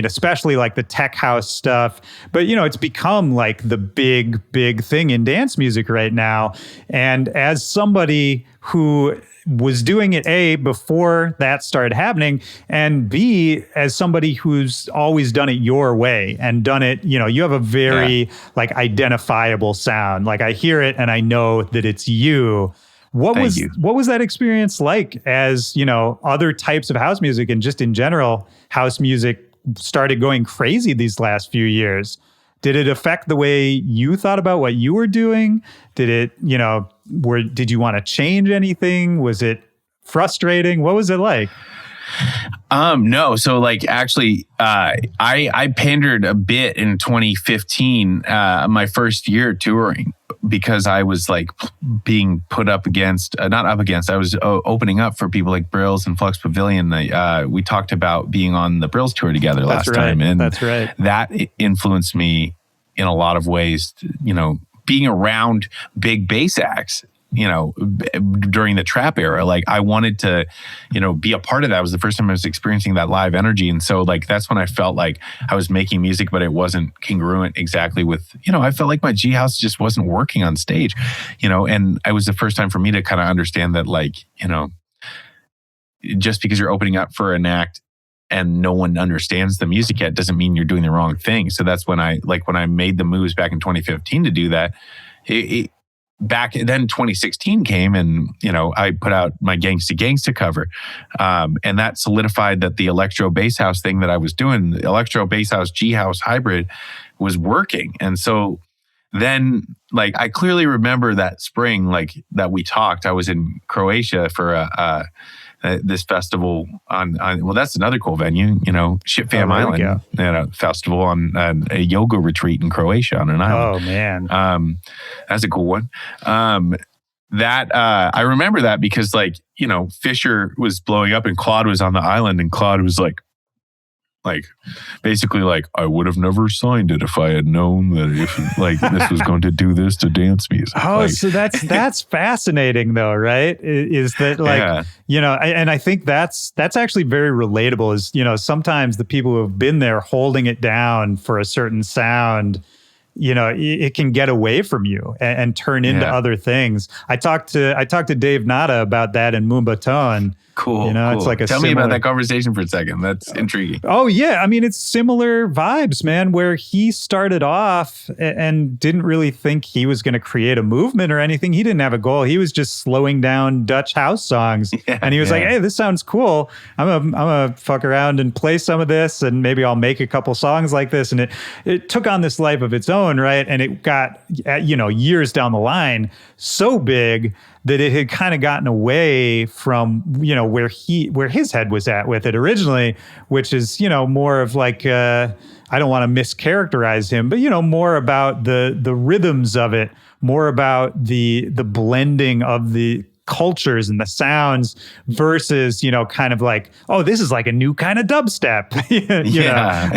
especially like the tech house stuff, but, it's become like the big thing in dance music right now. And as somebody who was doing it, A, before that started happening, and B, as somebody who's always done it your way and done it, you have a very like identifiable sound. Like I hear it and I know that it's you. What was that experience like as, other types of house music and just in general, house music started going crazy these last few years? Did it affect the way you thought about what you were doing? Did it, did you want to change anything? Was it frustrating? What was it like? No. So like, actually, I pandered a bit in 2015, my first year touring, because I was like being put up against, not up against, I was opening up for people like Brills and Flux Pavilion. We talked about being on the Brills tour together last time. And that's right. That influenced me in a lot of ways, being around big bass acts, during the trap era. Like I wanted to, be a part of that. It was the first time I was experiencing that live energy. And so like, that's when I felt like I was making music, but it wasn't congruent exactly with, I felt like my G house just wasn't working on stage, and it was the first time for me to kind of understand that like, just because you're opening up for an act and no one understands the music yet doesn't mean you're doing the wrong thing. So that's when I made the moves back in 2015 to do that. Back then 2016 came and, I put out my Gangsta cover. And that solidified that the electro bass house thing that I was doing, the electro bass house, G house hybrid was working. And so then like, I clearly remember that spring, like that we talked, I was in Croatia for this festival on well, that's another cool venue, Ship Fam Island, festival on a yoga retreat in Croatia on an island. Oh man. That's a cool one. That I remember that because like, Fisher was blowing up and Claude was on the island and Claude was like basically like, I would have never signed it if I had known that if like this was going to do this to dance music. Oh, like, so that's fascinating though, right? Is that like, and I think that's actually very relatable is, sometimes the people who have been there holding it down for a certain sound, it can get away from you and turn into other things. I talked to Dave Nada about that in Moombaton. Cool. Cool. It's like Tell me about that conversation for a second. That's intriguing. Oh yeah. I mean, it's similar vibes, man, where he started off and didn't really think he was going to create a movement or anything. He didn't have a goal. He was just slowing down Dutch house songs. And he was like, hey, this sounds cool. I'm gonna fuck around and play some of this and maybe I'll make a couple songs like this. And it took on this life of its own, right? And it got, years down the line, so big that it had kind of gotten away from, where his head was at with it originally, which is, more of like, I don't want to mischaracterize him, but, more about the rhythms of it, more about the blending of the cultures and the sounds versus, kind of like, oh, this is like a new kind of dubstep,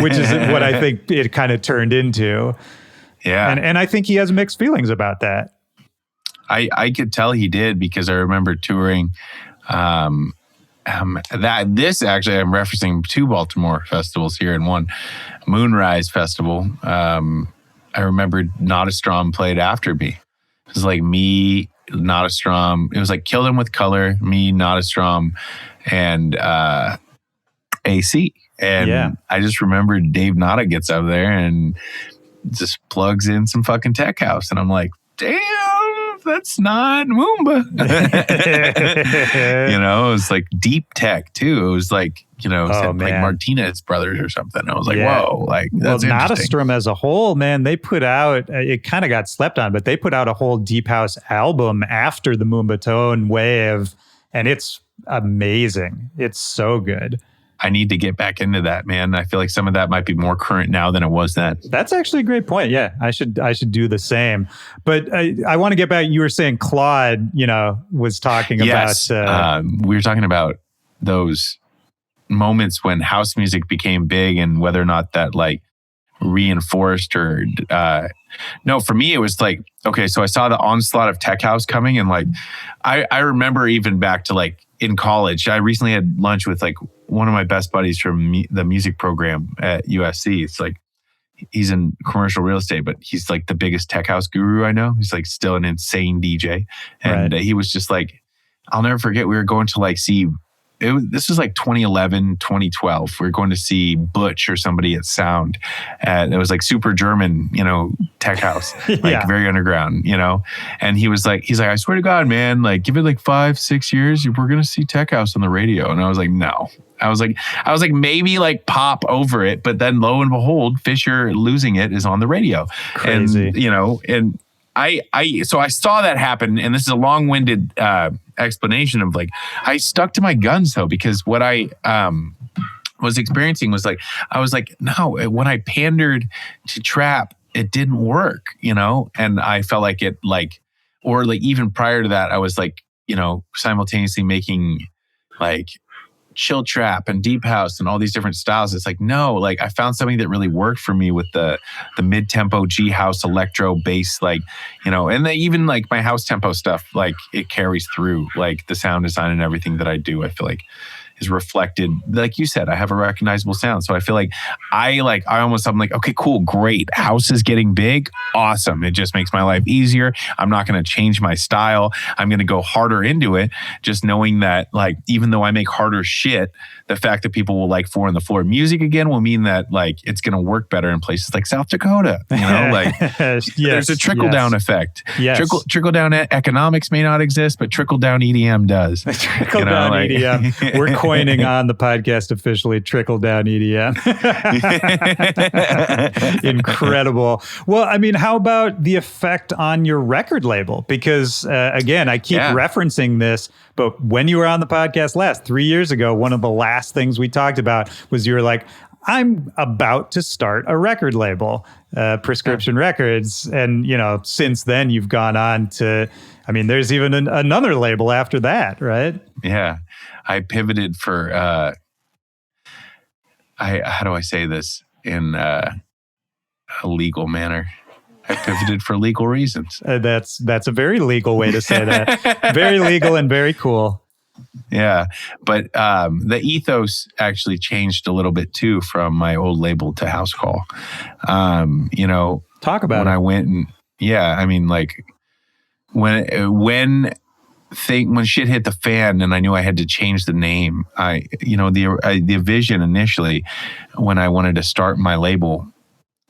which is what I think it kind of turned into. Yeah. And I think he has mixed feelings about that. I could tell he did, because I remember touring this actually, I'm referencing 2 Baltimore festivals here, and one Moonrise Festival. I remember Notastrom played after me. It was like me, Notastrom. It was like Kill Them With Color, me, Notastrom, and AC. And I just remember Dave Nada gets up there and just plugs in some fucking tech house. And I'm like, damn, that's not Moomba. You know, it was like deep tech too. It was like, you know, like Martinez Brothers or something. I was like, whoa, like that's interesting. Notastrom as a whole, man, they put out, it kind of got slept on, but they put out a whole deep house album after the Moomba Tone wave, and it's amazing. It's so good. I need to get back into that, man. I feel like some of that might be more current now than it was then. That's actually a great point. Yeah, I should do the same. But I want to get back. You were saying Claude, you know, was talking about. We were talking about those moments when house music became big, and whether or not that like reinforced or no. For me, it was like, okay, so I saw the onslaught of tech house coming, and like I remember even back to like in college. I recently had lunch with like one of my best buddies from the music program at USC. It's like, he's in commercial real estate, but he's like the biggest tech house guru I know. He's like still an insane DJ. And he was just like, I'll never forget, we were going to like see, this was like 2011, 2012. We were going to see Butch or somebody at Sound. And it was like super German, you know, tech house, like very underground, you know? And he's like, I swear to God, man, like give it like 5-6 years, we're going to see tech house on the radio. And I was like, no. I was like, maybe like pop over it, but then lo and behold, Fisher Losing It is on the radio. Crazy. And, you know, and so I saw that happen, and this is a long-winded explanation of like, I stuck to my guns though, because what I was experiencing was like, I was like, no, when I pandered to trap, it didn't work, you know? And I felt like it like, or like even prior to that, I was like, you know, simultaneously making like chill trap and deep house and all these different styles. It's like, no, like I found something that really worked for me with the mid-tempo G house electro bass, like, you know, and even like my house tempo stuff, like it carries through, like the sound design and everything that I do, I feel like is reflected. Like you said, I have a recognizable sound. So I feel like I'm like, okay, cool, great. House is getting big. Awesome. It just makes my life easier. I'm not going to change my style. I'm going to go harder into it. Just knowing that like, even though I make harder shit, the fact that people will like 4 on the Floor music again will mean that like, it's going to work better in places like South Dakota, you know, like there's a trickle down effect. Trickle down economics may not exist, but trickle down EDM does. Trickle down EDM. We're coining on the podcast officially trickle down EDM. Incredible. Well, I mean, how about the effect on your record label? Because again, I keep referencing this, but when you were on the podcast last 3 years ago, one of the last things we talked about was you were like, I'm about to start a record label, Prescription Records. And, you know, since then you've gone on to, I mean, there's even another label after that, right? Yeah. I pivoted for, how do I say this in a legal manner? I pivoted for legal reasons. That's a very legal way to say that. Very legal and very cool. Yeah. But the ethos actually changed a little bit too from my old label to House Call. You know, talk about when it. I went and I mean, like when shit hit the fan and I knew I had to change the name, the vision initially when I wanted to start my label,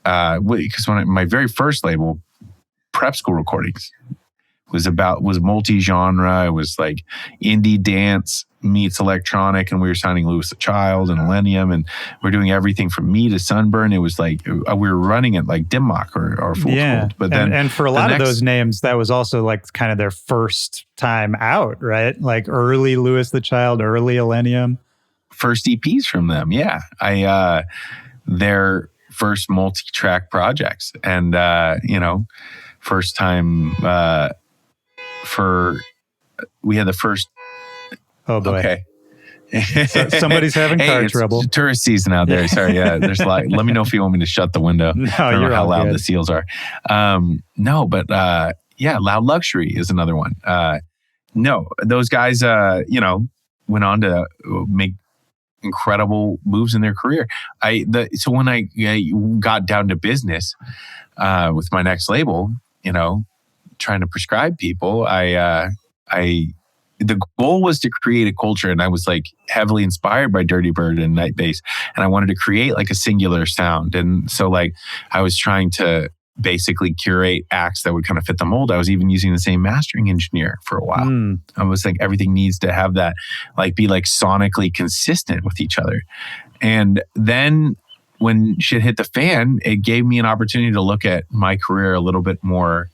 because my very first label, Prep School Recordings, was multi-genre. It was like indie dance meets electronic, and we were signing Louis the Child and Millennium, and we're doing everything from Me to Sunburn. It was like we were running it like Dimmock or Fool's Gold. But and for a lot of those names, that was also like kind of their first time out, right? Like early Louis the Child, early Millennium. First EPs from them, yeah. Their first multi-track projects, and first time we had the first. Oh boy. Okay. Somebody's having car it's trouble. Tourist season out there. Sorry, yeah. There's like, let me know if you want me to shut the window. No, I don't know how loud good. the seals are. No, but Loud Luxury is another one. No, those guys, went on to make incredible moves in their career. So when I got down to business with my next label, trying to prescribe people, the goal was to create a culture, and I was like heavily inspired by Dirty Bird and Night Bass, and I wanted to create like a singular sound. And so like I was trying to basically curate acts that would kind of fit the mold. I was even using the same mastering engineer for a while. I was like, everything needs to have that, like be like sonically consistent with each other. And then when shit hit the fan, it gave me an opportunity to look at my career a little bit more,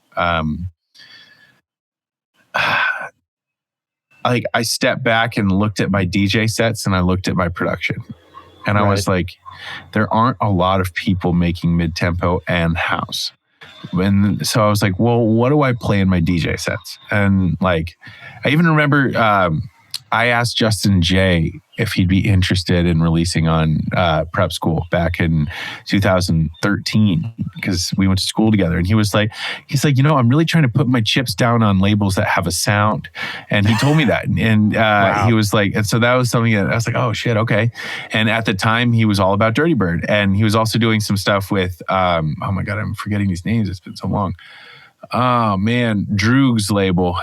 like I stepped back and looked at my DJ sets and I looked at my production. And I was like, there aren't a lot of people making mid-tempo and house. And so I was like, well, what do I play in my DJ sets? And like, I even remember I asked Justin J if he'd be interested in releasing on Prep School back in 2013, because we went to school together. And he's like, I'm really trying to put my chips down on labels that have a sound. And he told me that. And wow. He was like, and so that was something that I was like, oh shit, okay. And at the time he was all about Dirty Bird. And he was also doing some stuff with, oh my God, I'm forgetting these names. It's been so long. Oh man, Droog's label.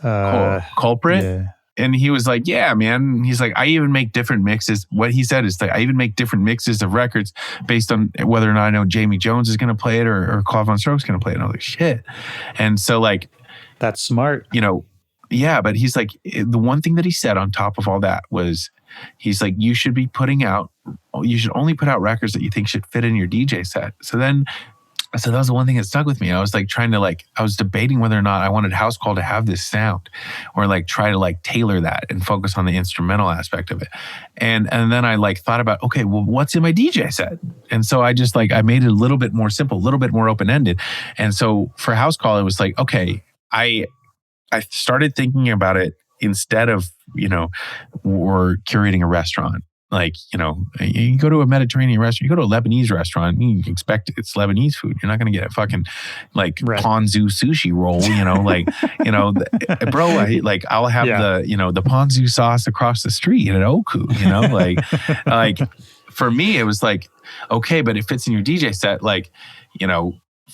Culprit. Yeah. And he was like, yeah, man. He's like, I even make different mixes. What he said is like, I even make different mixes of records based on whether or not I know Jamie Jones is going to play it or Claude Von Stroke's going to play it. And I was like, shit. And so like, that's smart. Yeah, but he's like, the one thing that he said on top of all that was, he's like, you should only put out records that you think should fit in your DJ set. So that was the one thing that stuck with me. I was like I was debating whether or not I wanted House Call to have this sound or like try to like tailor that and focus on the instrumental aspect of it. And then I like thought about, okay, well, what's in my DJ set? And so I just like, I made it a little bit more simple, a little bit more open-ended. And so for House Call, it was like, okay, I started thinking about it instead of, we're curating a restaurant. Like, you go to a Mediterranean restaurant, you go to a Lebanese restaurant, you expect it's Lebanese food. You're not going to get a fucking like ponzu sushi roll, bro, I'll have the ponzu sauce across the street at Oku, like for me, it was like, okay, but it fits in your DJ set. Like,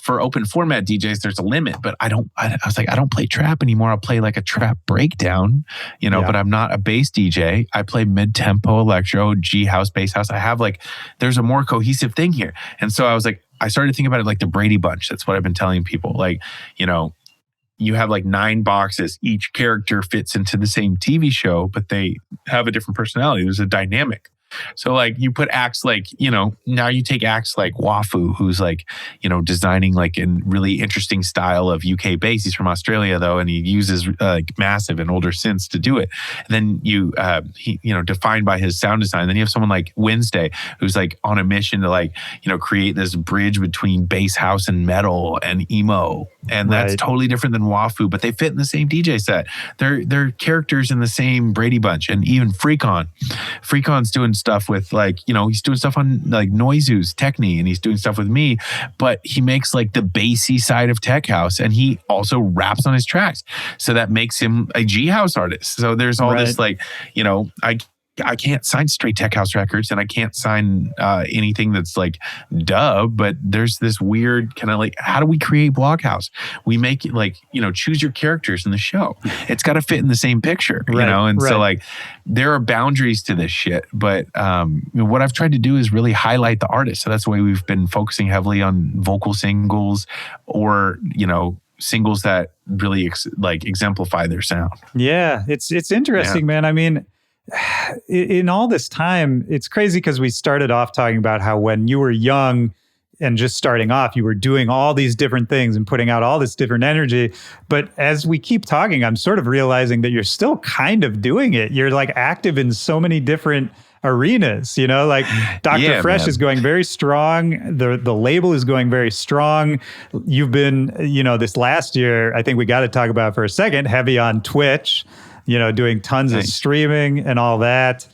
for open format DJs, there's a limit, but I was like, I don't play trap anymore. I'll play like a trap breakdown, but I'm not a bass DJ. I play mid-tempo, electro, G house, bass house. I have like, there's a more cohesive thing here. And so I was like, I started thinking about it like the Brady Bunch. That's what I've been telling people. Like, you have like 9 boxes. Each character fits into the same TV show, but they have a different personality. There's a dynamic. So like you put acts like, now you take acts like Wafu, who's like, designing like a really interesting style of UK bass. He's from Australia though, and he uses like massive and older synths to do it. And then he defined by his sound design. Then you have someone like Wednesday, who's like on a mission to like, create this bridge between bass house and metal and emo. And that's totally different than Wafu, but they fit in the same DJ set. They're characters in the same Brady Bunch. And even Freakon's doing stuff with like, he's doing stuff on like Noizu's Techni, and he's doing stuff with me, but he makes like the bassy side of tech house, and he also raps on his tracks. So that makes him a G house artist. So there's all this like, I can't sign straight tech house records, and I can't sign anything that's like dub, but there's this weird kind of like, how do we create Blockhouse? We make it like, choose your characters in the show. It's got to fit in the same picture, So like there are boundaries to this shit, but what I've tried to do is really highlight the artist. So that's why we've been focusing heavily on vocal singles or, singles that really exemplify their sound. Yeah, it's interesting, man. I mean, in all this time, it's crazy because we started off talking about how when you were young and just starting off, you were doing all these different things and putting out all this different energy. But as we keep talking, I'm sort of realizing that you're still kind of doing it. You're like active in so many different arenas, like Dr. Fresch is going very strong. The label is going very strong. You've been, this last year, I think we got to talk about for a second, heavy on Twitch. doing tons of streaming and all that.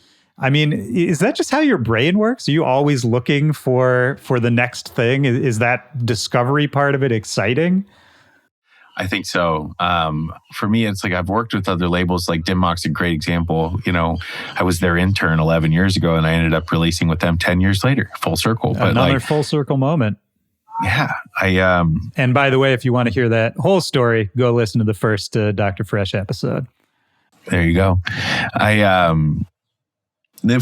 I mean, is that just how your brain works? Are you always looking for the next thing? Is that discovery part of it exciting? I think so. For me, it's like I've worked with other labels, like Dimmock's a great example. I was their intern 11 years ago and I ended up releasing with them 10 years later, full circle. But another full circle moment. Yeah. And by the way, if you want to hear that whole story, go listen to the first Dr. Fresch episode. There you go.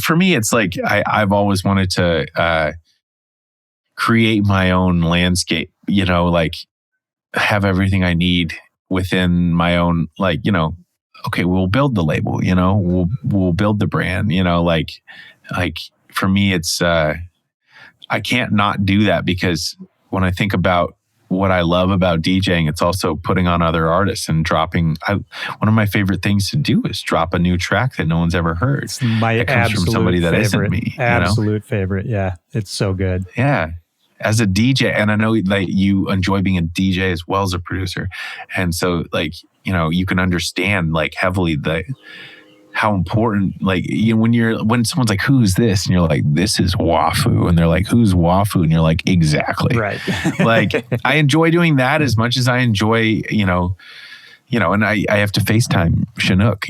For me, it's like I've always wanted to create my own landscape, like have everything I need within my own, like, okay, we'll build the label, we'll build the brand, like for me, it's, I can't not do that because when I think about what I love about DJing, it's also putting on other artists and dropping. One of my favorite things to do is drop a new track that no one's ever heard. It's my that comes absolute from somebody that favorite. isn't me. Absolute favorite. Yeah, it's so good. Yeah. As a DJ, and I know that you enjoy being a DJ as well as a producer. And so like, you can understand like heavily how important, like, when someone's like, who's this? And you're like, this is Wafu. And they're like, who's Wafu? And you're like, exactly. Right. Like, I enjoy doing that as much as I enjoy, and I have to FaceTime Chinook,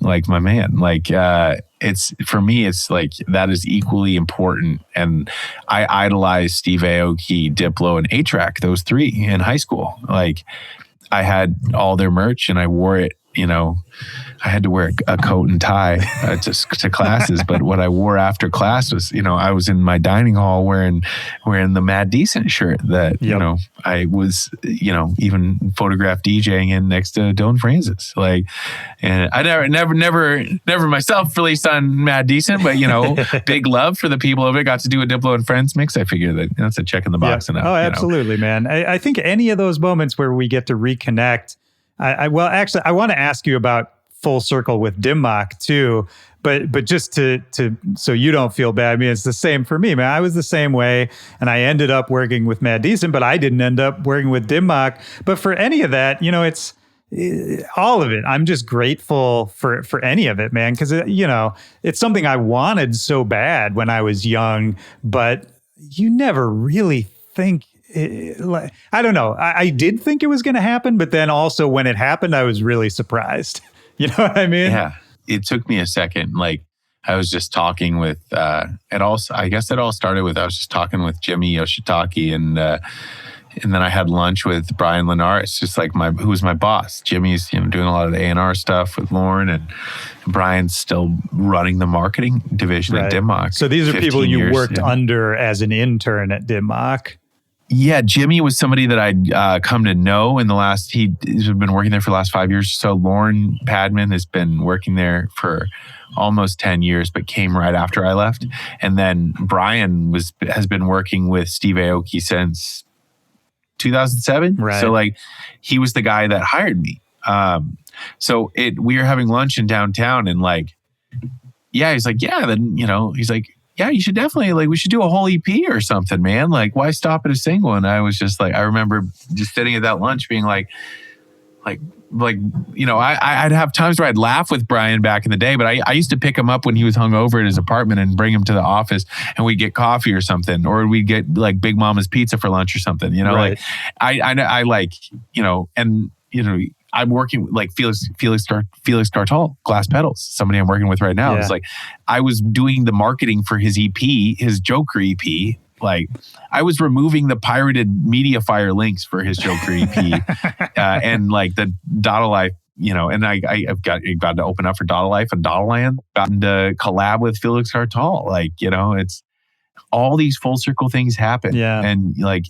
like my man. Like, for me, it's like that is equally important. And I idolized Steve Aoki, Diplo, and A-Track, those three in high school. Like, I had all their merch and I wore it, I had to wear a coat and tie to classes, but what I wore after class was, I was in my dining hall wearing the Mad Decent shirt that, I was, even photographed DJing in next to Dylan Francis. Like, and I never myself released on Mad Decent, but, big love for the people of it. Got to do a Diplo and Friends mix. I figured that that's a check in the box enough. Oh, absolutely, man. I think any of those moments where we get to reconnect. I want to ask you about Full Circle with Dimmock too, but just to so you don't feel bad. I mean, it's the same for me, man. I was the same way, and I ended up working with Mad Decent, but I didn't end up working with Dimmock. But for any of that, it's all of it. I'm just grateful for any of it, man, because it's something I wanted so bad when I was young, but you never really think. I don't know. I did think it was going to happen, but then also when it happened, I was really surprised. You know what I mean? Yeah. It took me a second. Like I was just talking with, I guess it all started with, I was just talking with Jimmy Yoshitaki and then I had lunch with Brian Linares, just like who was my boss. Jimmy's, doing a lot of the A&R stuff with Lauren, and Brian's still running the marketing division at Dimmock. So these are people you worked under as an intern at Dimmock. Yeah, Jimmy was somebody that I'd come to know in he's been working there for the last 5 years. So Lauren Padman has been working there for almost 10 years, but came right after I left. And then Brian has been working with Steve Aoki since 2007. Right. So like he was the guy that hired me. So we were having lunch in downtown and like, yeah, he's like, yeah, then, he's like, yeah, you should definitely, we should do a whole EP or something, man. Like, why stop at a single? And I was just like, I remember just sitting at that lunch being like, I'd have times where I'd laugh with Brian back in the day, but I used to pick him up when he was hungover at his apartment and bring him to the office and we'd get coffee or something, or we'd get like Big Mama's pizza for lunch or something, Right. I'm working with like Felix Cartal, Glass Pedals, somebody I'm working with right now. Yeah. It's like, I was doing the marketing for his EP, his Joker EP. Like I was removing the pirated Mediafire links for his Joker EP and like the Dada Life, and I've got to open up for Dada Life and Dada Land, gotten to collab with Felix Cartal. Like, it's all these full circle things happen. Yeah. And like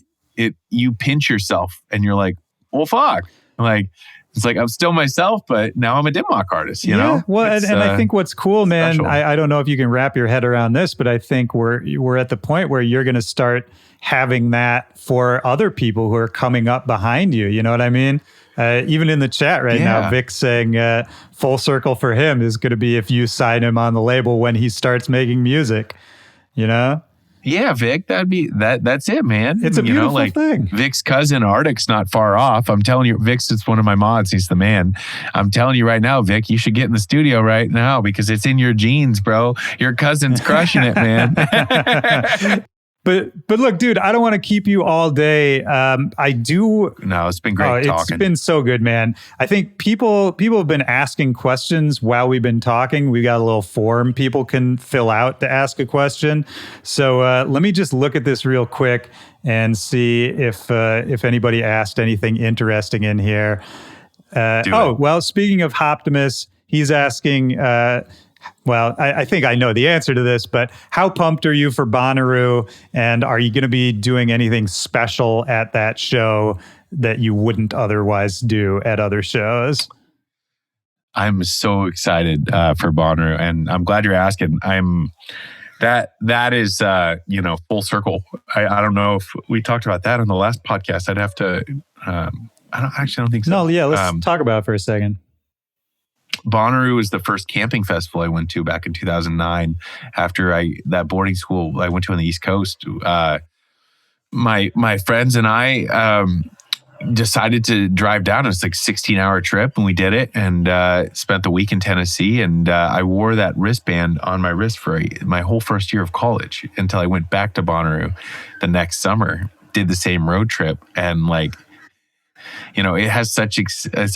you pinch yourself and you're like, well, fuck. Like, it's like I'm still myself, but now I'm a Dimmock artist, you know? Well, and I think what's cool, man, I don't know if you can wrap your head around this, but I think we're at the point where you're going to start having that for other people who are coming up behind you. You know what I mean? Even in the chat right now, Vic's saying full circle for him is going to be if you sign him on the label when he starts making music, Yeah, Vic, that's it, man. It's a beautiful thing. Vic's cousin Arctic's not far off. I'm telling you, Vic's it's one of my mods. He's the man. I'm telling you right now, Vic, you should get in the studio right now because it's in your genes, bro. Your cousin's crushing it, man. But look, dude, I don't want to keep you all day. I do. No, it's been great talking. It's been so good, man. I think people have been asking questions while we've been talking. We got a little form people can fill out to ask a question. So let me just look at this real quick and see if anybody asked anything interesting in here. Well, speaking of Optimus, he's asking. Well, I think I know the answer to this, but how pumped are you for Bonnaroo? And are you going to be doing anything special at that show that you wouldn't otherwise do at other shows? I'm so excited for Bonnaroo, and I'm glad you're asking. That is full circle. I don't know if we talked about that on the last podcast. I'd have to. I don't think so. No, yeah, let's talk about it for a second. Bonnaroo was the first camping festival I went to back in 2009. After that boarding school I went to on the East Coast, my friends and I decided to drive down. It was like a 16-hour trip, and we did it and spent the week in Tennessee. And I wore that wristband on my wrist for my whole first year of college until I went back to Bonnaroo the next summer. Did the same road trip, and it has such a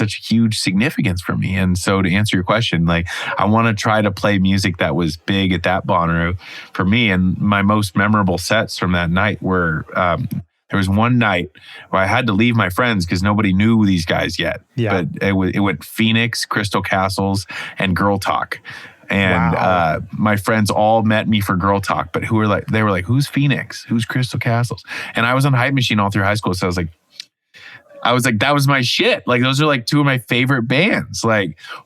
huge significance for me. And so to answer your question, I want to try to play music that was big at that Bonnaroo for me. And my most memorable sets from that night were, there was one night where I had to leave my friends because nobody knew these guys yet. Yeah. But it went Phoenix, Crystal Castles, and Girl Talk. And my friends all met me for Girl Talk, but they were like, who's Phoenix? Who's Crystal Castles? And I was on Hype Machine all through high school. So I was like, that was my shit. Those are two of my favorite bands.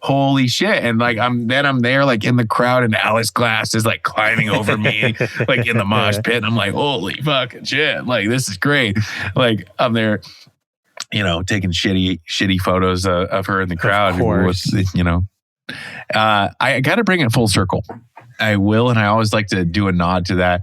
Holy shit. And I'm there in the crowd, and Alice Glass is climbing over me in the mosh pit. And I'm like, holy fucking shit. This is great. I'm there, taking shitty photos of her in the crowd. Of course. I got to bring it full circle. I will, and I always like to do a nod to that.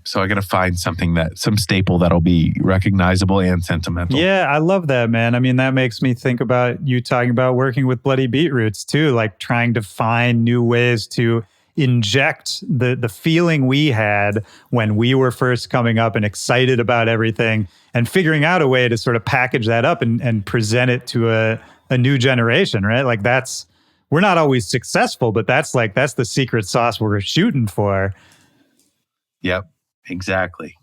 So I got to find some staple that'll be recognizable and sentimental. Yeah, I love that, man. I mean, that makes me think about you talking about working with Bloody Beetroots too, trying to find new ways to inject the feeling we had when we were first coming up and excited about everything, and figuring out a way to sort of package that up and present it to a new generation, right? We're not always successful, but that's the secret sauce we're shooting for. Yep, exactly.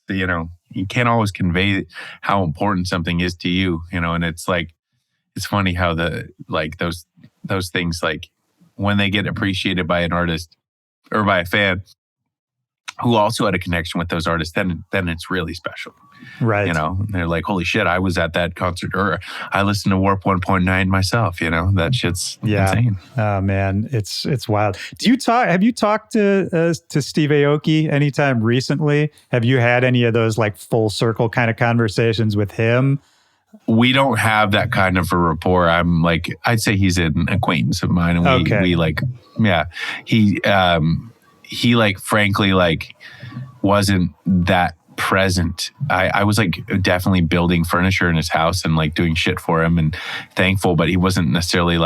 You can't always convey how important something is to you, and it's it's funny how those things, when they get appreciated by an artist or by a fan who also had a connection with those artists, then it's really special. Right. They're like, holy shit, I was at that concert, or I listened to Warp 1.9 myself, that shit's insane. Oh man, it's wild. Have you talked to Steve Aoki anytime recently? Have you had any of those full circle kind of conversations with him? We don't have that kind of a rapport. I'd say he's an acquaintance of mine, and he frankly wasn't that present. I was definitely building furniture in his house and doing shit for him and thankful, but he wasn't necessarily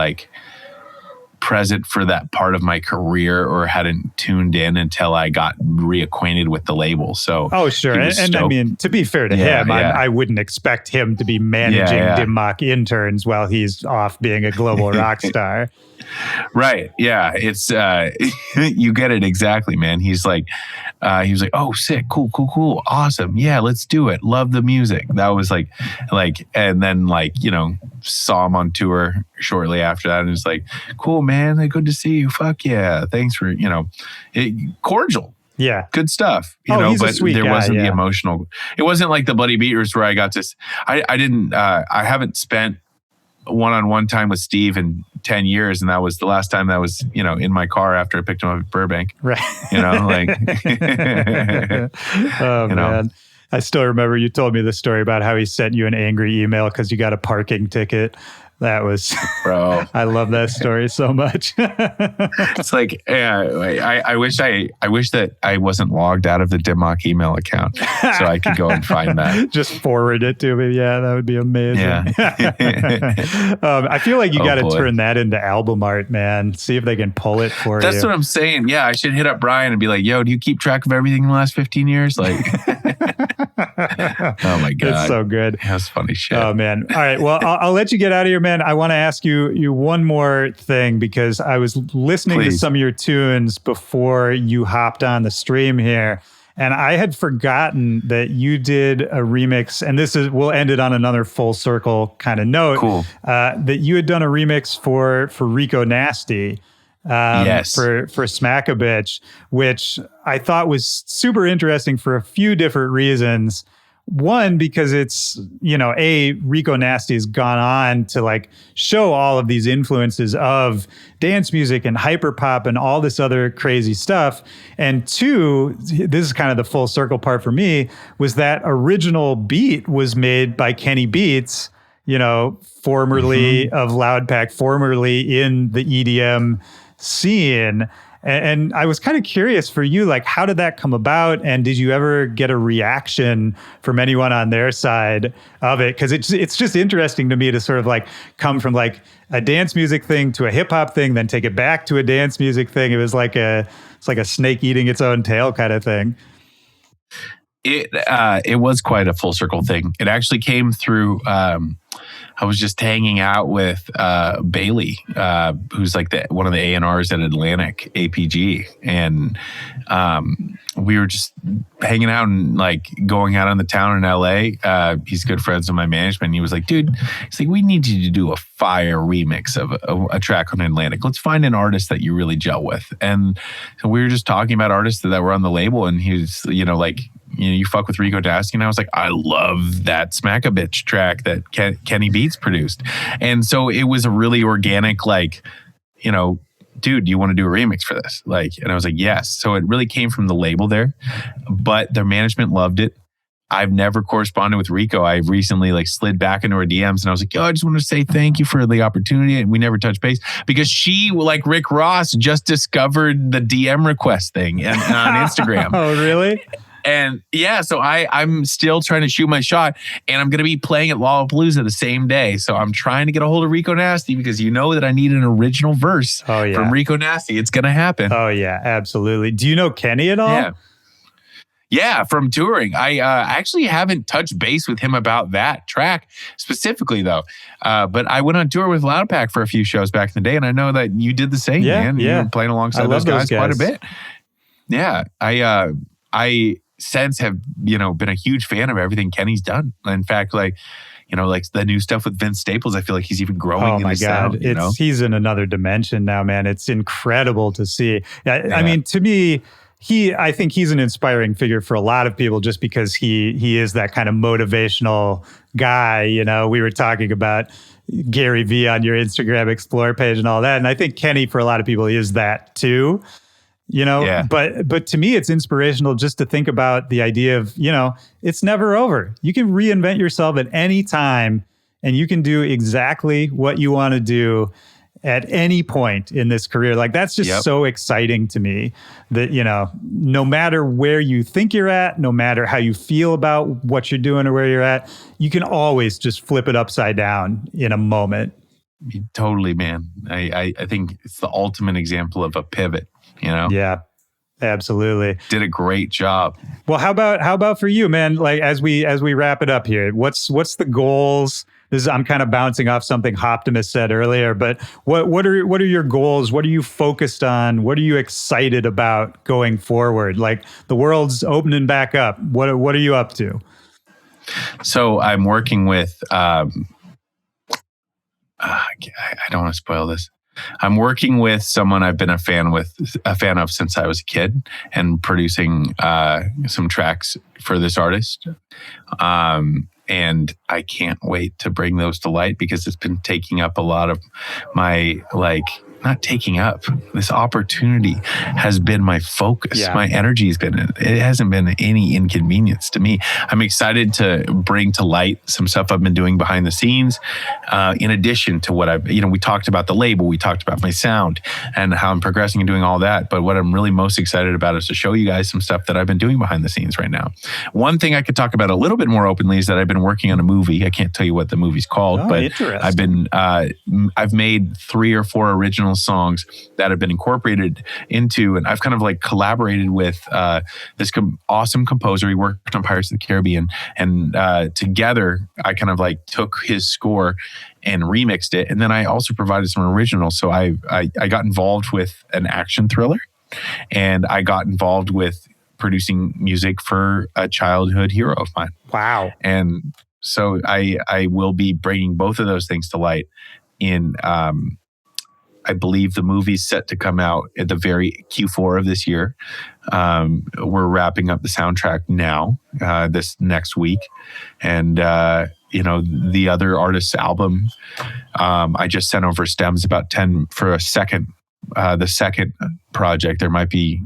present for that part of my career, or hadn't tuned in until I got reacquainted with the label. So sure. And I mean, to be fair to him, I wouldn't expect him to be managing Dim Mak interns while he's off being a global rock star. Right. Yeah. It's you get it exactly, man. He was like, oh, sick, cool, awesome, yeah, let's do it. Love the music. That was and then saw him on tour shortly after that, and it's cool, man. Good to see you. Fuck yeah. Thanks for cordial. Yeah. Good stuff. He's but a sweet there guy, wasn't the emotional. It wasn't like the Bloody Beetroots where I got to. I haven't spent one-on-one time with Steve in 10 years, and that was the last time that was in my car after I picked him up at Burbank. Right. Oh man, I still remember you told me the story about how he sent you an angry email because you got a parking ticket. That was, bro. I love that story so much. It's like, I wish that I wasn't logged out of the Dimmock email account so I could go and find that. Just forward it to me. Yeah, that would be amazing. Yeah. I feel like you got to boy. turn that into album art, man. See if they can pull it for you. That's what I'm saying. Yeah, I should hit up Brian and be like, yo, do you keep track of everything in the last 15 years? Like, oh my God. It's so good. That's funny shit. Oh, man. All right. Well, I'll let you get out of here, man. I want to ask you one more thing because I was listening to some of your tunes before you hopped on the stream here. And I had forgotten that you did a remix, and we'll end it on another full circle kind of note. Cool. That you had done a remix for Rico Nasty. Yes. For Smack a Bitch, which I thought was super interesting for a few different reasons. One, because it's, Rico Nasty has gone on to like show all of these influences of dance music and hyperpop and all this other crazy stuff. And two, this is kind of the full circle part for me, was that original beat was made by Kenny Beats, formerly of Loudpack, formerly in the EDM scene. And I was kind of curious for you, like, how did that come about? And did you ever get a reaction from anyone on their side of it? Because it's just interesting to me to sort of like come from like a dance music thing to a hip hop thing, then take it back to a dance music thing. It was like it's like a snake eating its own tail kind of thing. It was quite a full circle thing. It actually came through. I was just hanging out with Bailey, who's like one of the A&Rs at Atlantic APG, and we were just hanging out and like going out on the town in LA. He's good friends with my management. And he was like, dude, he's like, we need you to do a fire remix of a track on Atlantic. Let's find an artist that you really gel with. And so we were just talking about artists that were on the label, and he was, you fuck with Rico Nasty, and I was like, I love that Smack a Bitch track that Kenny Beats produced. And so it was a really organic, like, dude, do you want to do a remix for this? Like, and I was like, yes. So it really came from the label there, but their management loved it. I've never corresponded with Rico. I recently like slid back into her DMs and I was like, yo, I just wanted to say thank you for the opportunity. And we never touched base because she, like Rick Ross, just discovered the DM request thing on Instagram. Oh, really? And yeah, so I'm still trying to shoot my shot, and I'm going to be playing at Lollapalooza the same day. So I'm trying to get a hold of Rico Nasty because you know that I need an original verse from Rico Nasty. It's going to happen. Oh, yeah, absolutely. Do you know Kenny at all? Yeah, from touring. I actually haven't touched base with him about that track specifically, though. But I went on tour with Loudpack for a few shows back in the day, and I know that you did the same, man. You were playing alongside those guys quite a bit. Yeah, I since have been a huge fan of everything Kenny's done. In fact, like the new stuff with Vince Staples, I feel like he's even growing in his sound. He's in another dimension now, man. It's incredible to see. I mean, to me, I think he's an inspiring figure for a lot of people just because he is that kind of motivational guy. We were talking about Gary Vee on your Instagram Explore page and all that, and I think Kenny, for a lot of people, is that too. But to me, it's inspirational just to think about the idea of, it's never over. You can reinvent yourself at any time and you can do exactly what you want to do at any point in this career. Like, that's just so exciting to me that, no matter where you think you're at, no matter how you feel about what you're doing or where you're at, you can always just flip it upside down in a moment. Totally, man. I think it's the ultimate example of a pivot. Yeah, absolutely. Did a great job. Well, how about for you, man? Like, as we wrap it up here, what's the goals? I'm kind of bouncing off something Optimus said earlier, but what are your goals? What are you focused on? What are you excited about going forward? Like, the world's opening back up. What are you up to? So I'm working with. I don't want to spoil this. I'm working with someone I've been a fan of since I was a kid, and producing some tracks for this artist. And I can't wait to bring those to light because it's been taking up a lot of my not taking up. This opportunity has been my focus. Yeah. My energy has been, it hasn't been any inconvenience to me. I'm excited to bring to light some stuff I've been doing behind the scenes. In addition to what I've, we talked about the label, we talked about my sound and how I'm progressing and doing all that. But what I'm really most excited about is to show you guys some stuff that I've been doing behind the scenes right now. One thing I could talk about a little bit more openly is that I've been working on a movie. I can't tell you what the movie's called, but I've made 3 or 4 original songs that have been incorporated into, and I've kind of like collaborated with this awesome composer. He worked on Pirates of the Caribbean, and together I kind of like took his score and remixed it. And then I also provided some originals. So I got involved with an action thriller, and I got involved with producing music for a childhood hero of mine. Wow. And so I will be bringing both of those things to light in, I believe the movie's set to come out at the very Q4 of this year. We're wrapping up the soundtrack now, this next week. And, the other artist's album, I just sent over stems about 10 for the second project. There might be,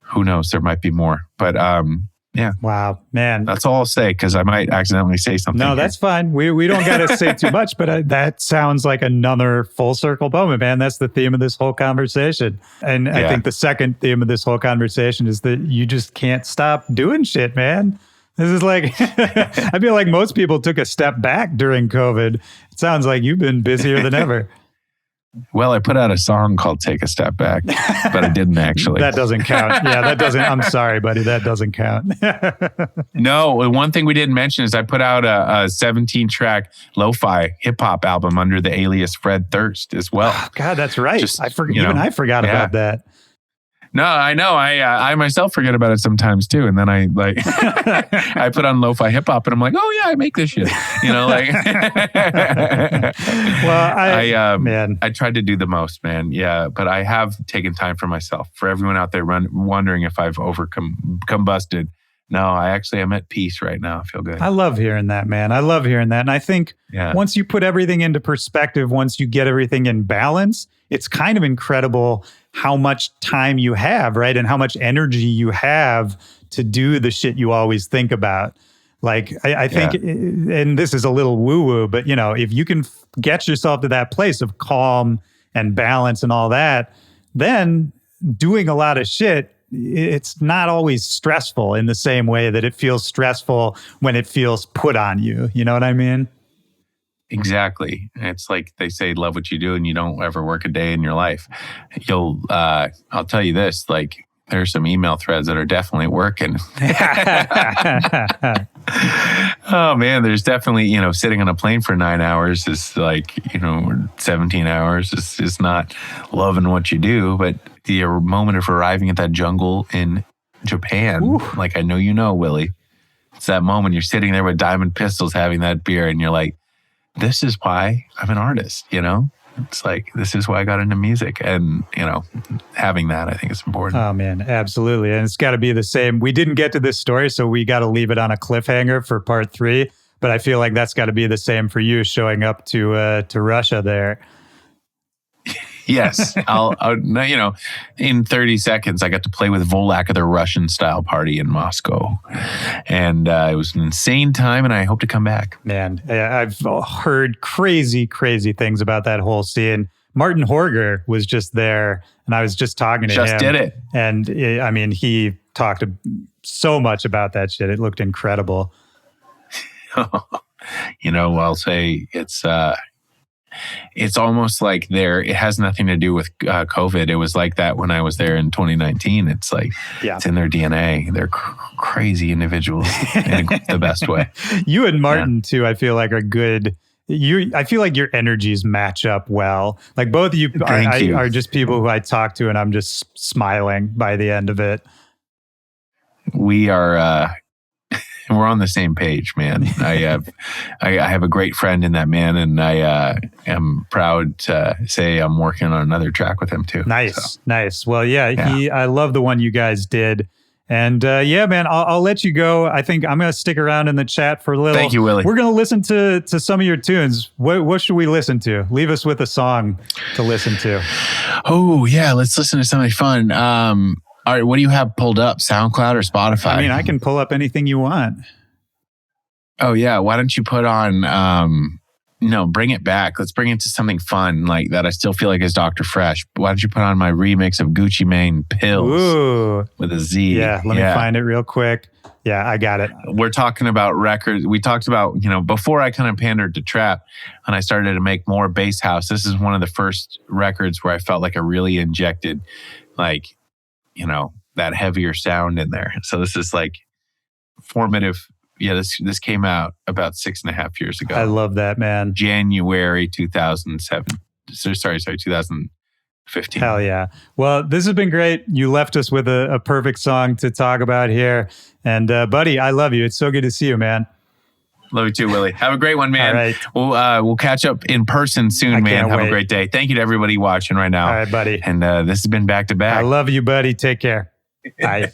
who knows, there might be more, but, yeah. Wow, man. That's all I'll say, because I might accidentally say something. No, that's fine. We don't got to say too much, but that sounds like another full circle moment, man. That's the theme of this whole conversation. And I think the second theme of this whole conversation is that you just can't stop doing shit, man. This is like, I feel like most people took a step back during COVID. It sounds like you've been busier than ever. Well, I put out a song called Take a Step Back, but I didn't actually. That doesn't count. Yeah, that doesn't. I'm sorry, buddy. That doesn't count. No, one thing we didn't mention is I put out a 17-track lo-fi hip-hop album under the alias Fred Thirst as well. Oh, God, that's right. I forgot about that. No, I know. I myself forget about it sometimes too. And then I I put on lo-fi hip hop and I'm like, oh yeah, I make this shit. Well, I tried to do the most, man. Yeah. But I have taken time for myself. For everyone out there wondering if I've combusted. No, I'm at peace right now. I feel good. I love hearing that, man. I love hearing that. And I think once you put everything into perspective, once you get everything in balance, it's kind of incredible how much time you have, right? And how much energy you have to do the shit you always think about. Like, I think, and this is a little woo-woo, but if you can get yourself to that place of calm and balance and all that, then doing a lot of shit, it's not always stressful in the same way that it feels stressful when it feels put on you. You know what I mean? Exactly. It's like they say, love what you do and you don't ever work a day in your life. I'll tell you this, like there's some email threads that are definitely working. Oh man, there's definitely, sitting on a plane for 9 hours is like, 17 hours is not loving what you do. But the moment of arriving at that jungle in Japan, like I know Willy, it's that moment you're sitting there with diamond pistols having that beer and you're like, this is why I'm an artist, It's like, this is why I got into music. And, having that, I think is important. Oh, man, absolutely. And it's got to be the same. We didn't get to this story, so we got to leave it on a cliffhanger for part 3. But I feel like that's got to be the same for you showing up to Russia there. Yes, I'll in 30 seconds, I got to play with Volak at the Russian style party in Moscow. And it was an insane time, and I hope to come back. Man, I've heard crazy, crazy things about that whole scene. Martin Horger was just there, and I was just talking to him. Just did it. And he talked so much about that shit. It looked incredible. I'll say it's almost like it has nothing to do with COVID. It was like that when I was there in 2019. It's like, it's in their DNA. They're crazy individuals in the best way. You and Martin too, I feel like are good. I feel like your energies match up well. Like both of you are just people who I talk to and I'm just smiling by the end of it. We are, we're on the same page, man. I have a great friend in that man, and I am proud to say I'm working on another track with him too. Nice. Well, I love the one you guys did, And yeah, man, I'll let you go. I think I'm going to stick around in the chat for a little. Thank you, Willy. We're going to listen to some of your tunes. What should we listen to? Leave us with a song to listen to. Oh, yeah. Let's listen to something fun. All right. What do you have pulled up? SoundCloud or Spotify? I mean, I can pull up anything you want. Oh, yeah. Why don't you put on... No, bring it back. Let's bring it to something fun like that. I still feel like is Dr. Fresh. Why don't you put on my remix of Gucci Mane Pills with a Z? Yeah, let me find it real quick. Yeah, I got it. We're talking about records. We talked about, before I kind of pandered to trap and I started to make more bass house. This is one of the first records where I felt like I really injected that heavier sound in there. So this is like formative. Yeah, this came out about 6.5 years ago. I love that, man. January 2007. Sorry, 2015. Hell yeah. Well, this has been great. You left us with a perfect song to talk about here. And buddy, I love you. It's so good to see you, man. Love you too, Willy. Have a great one, man. All right. We'll catch up in person soon, man. Have a great day. Thank you to everybody watching right now. All right, buddy. And this has been Back to Back. I love you, buddy. Take care. Bye.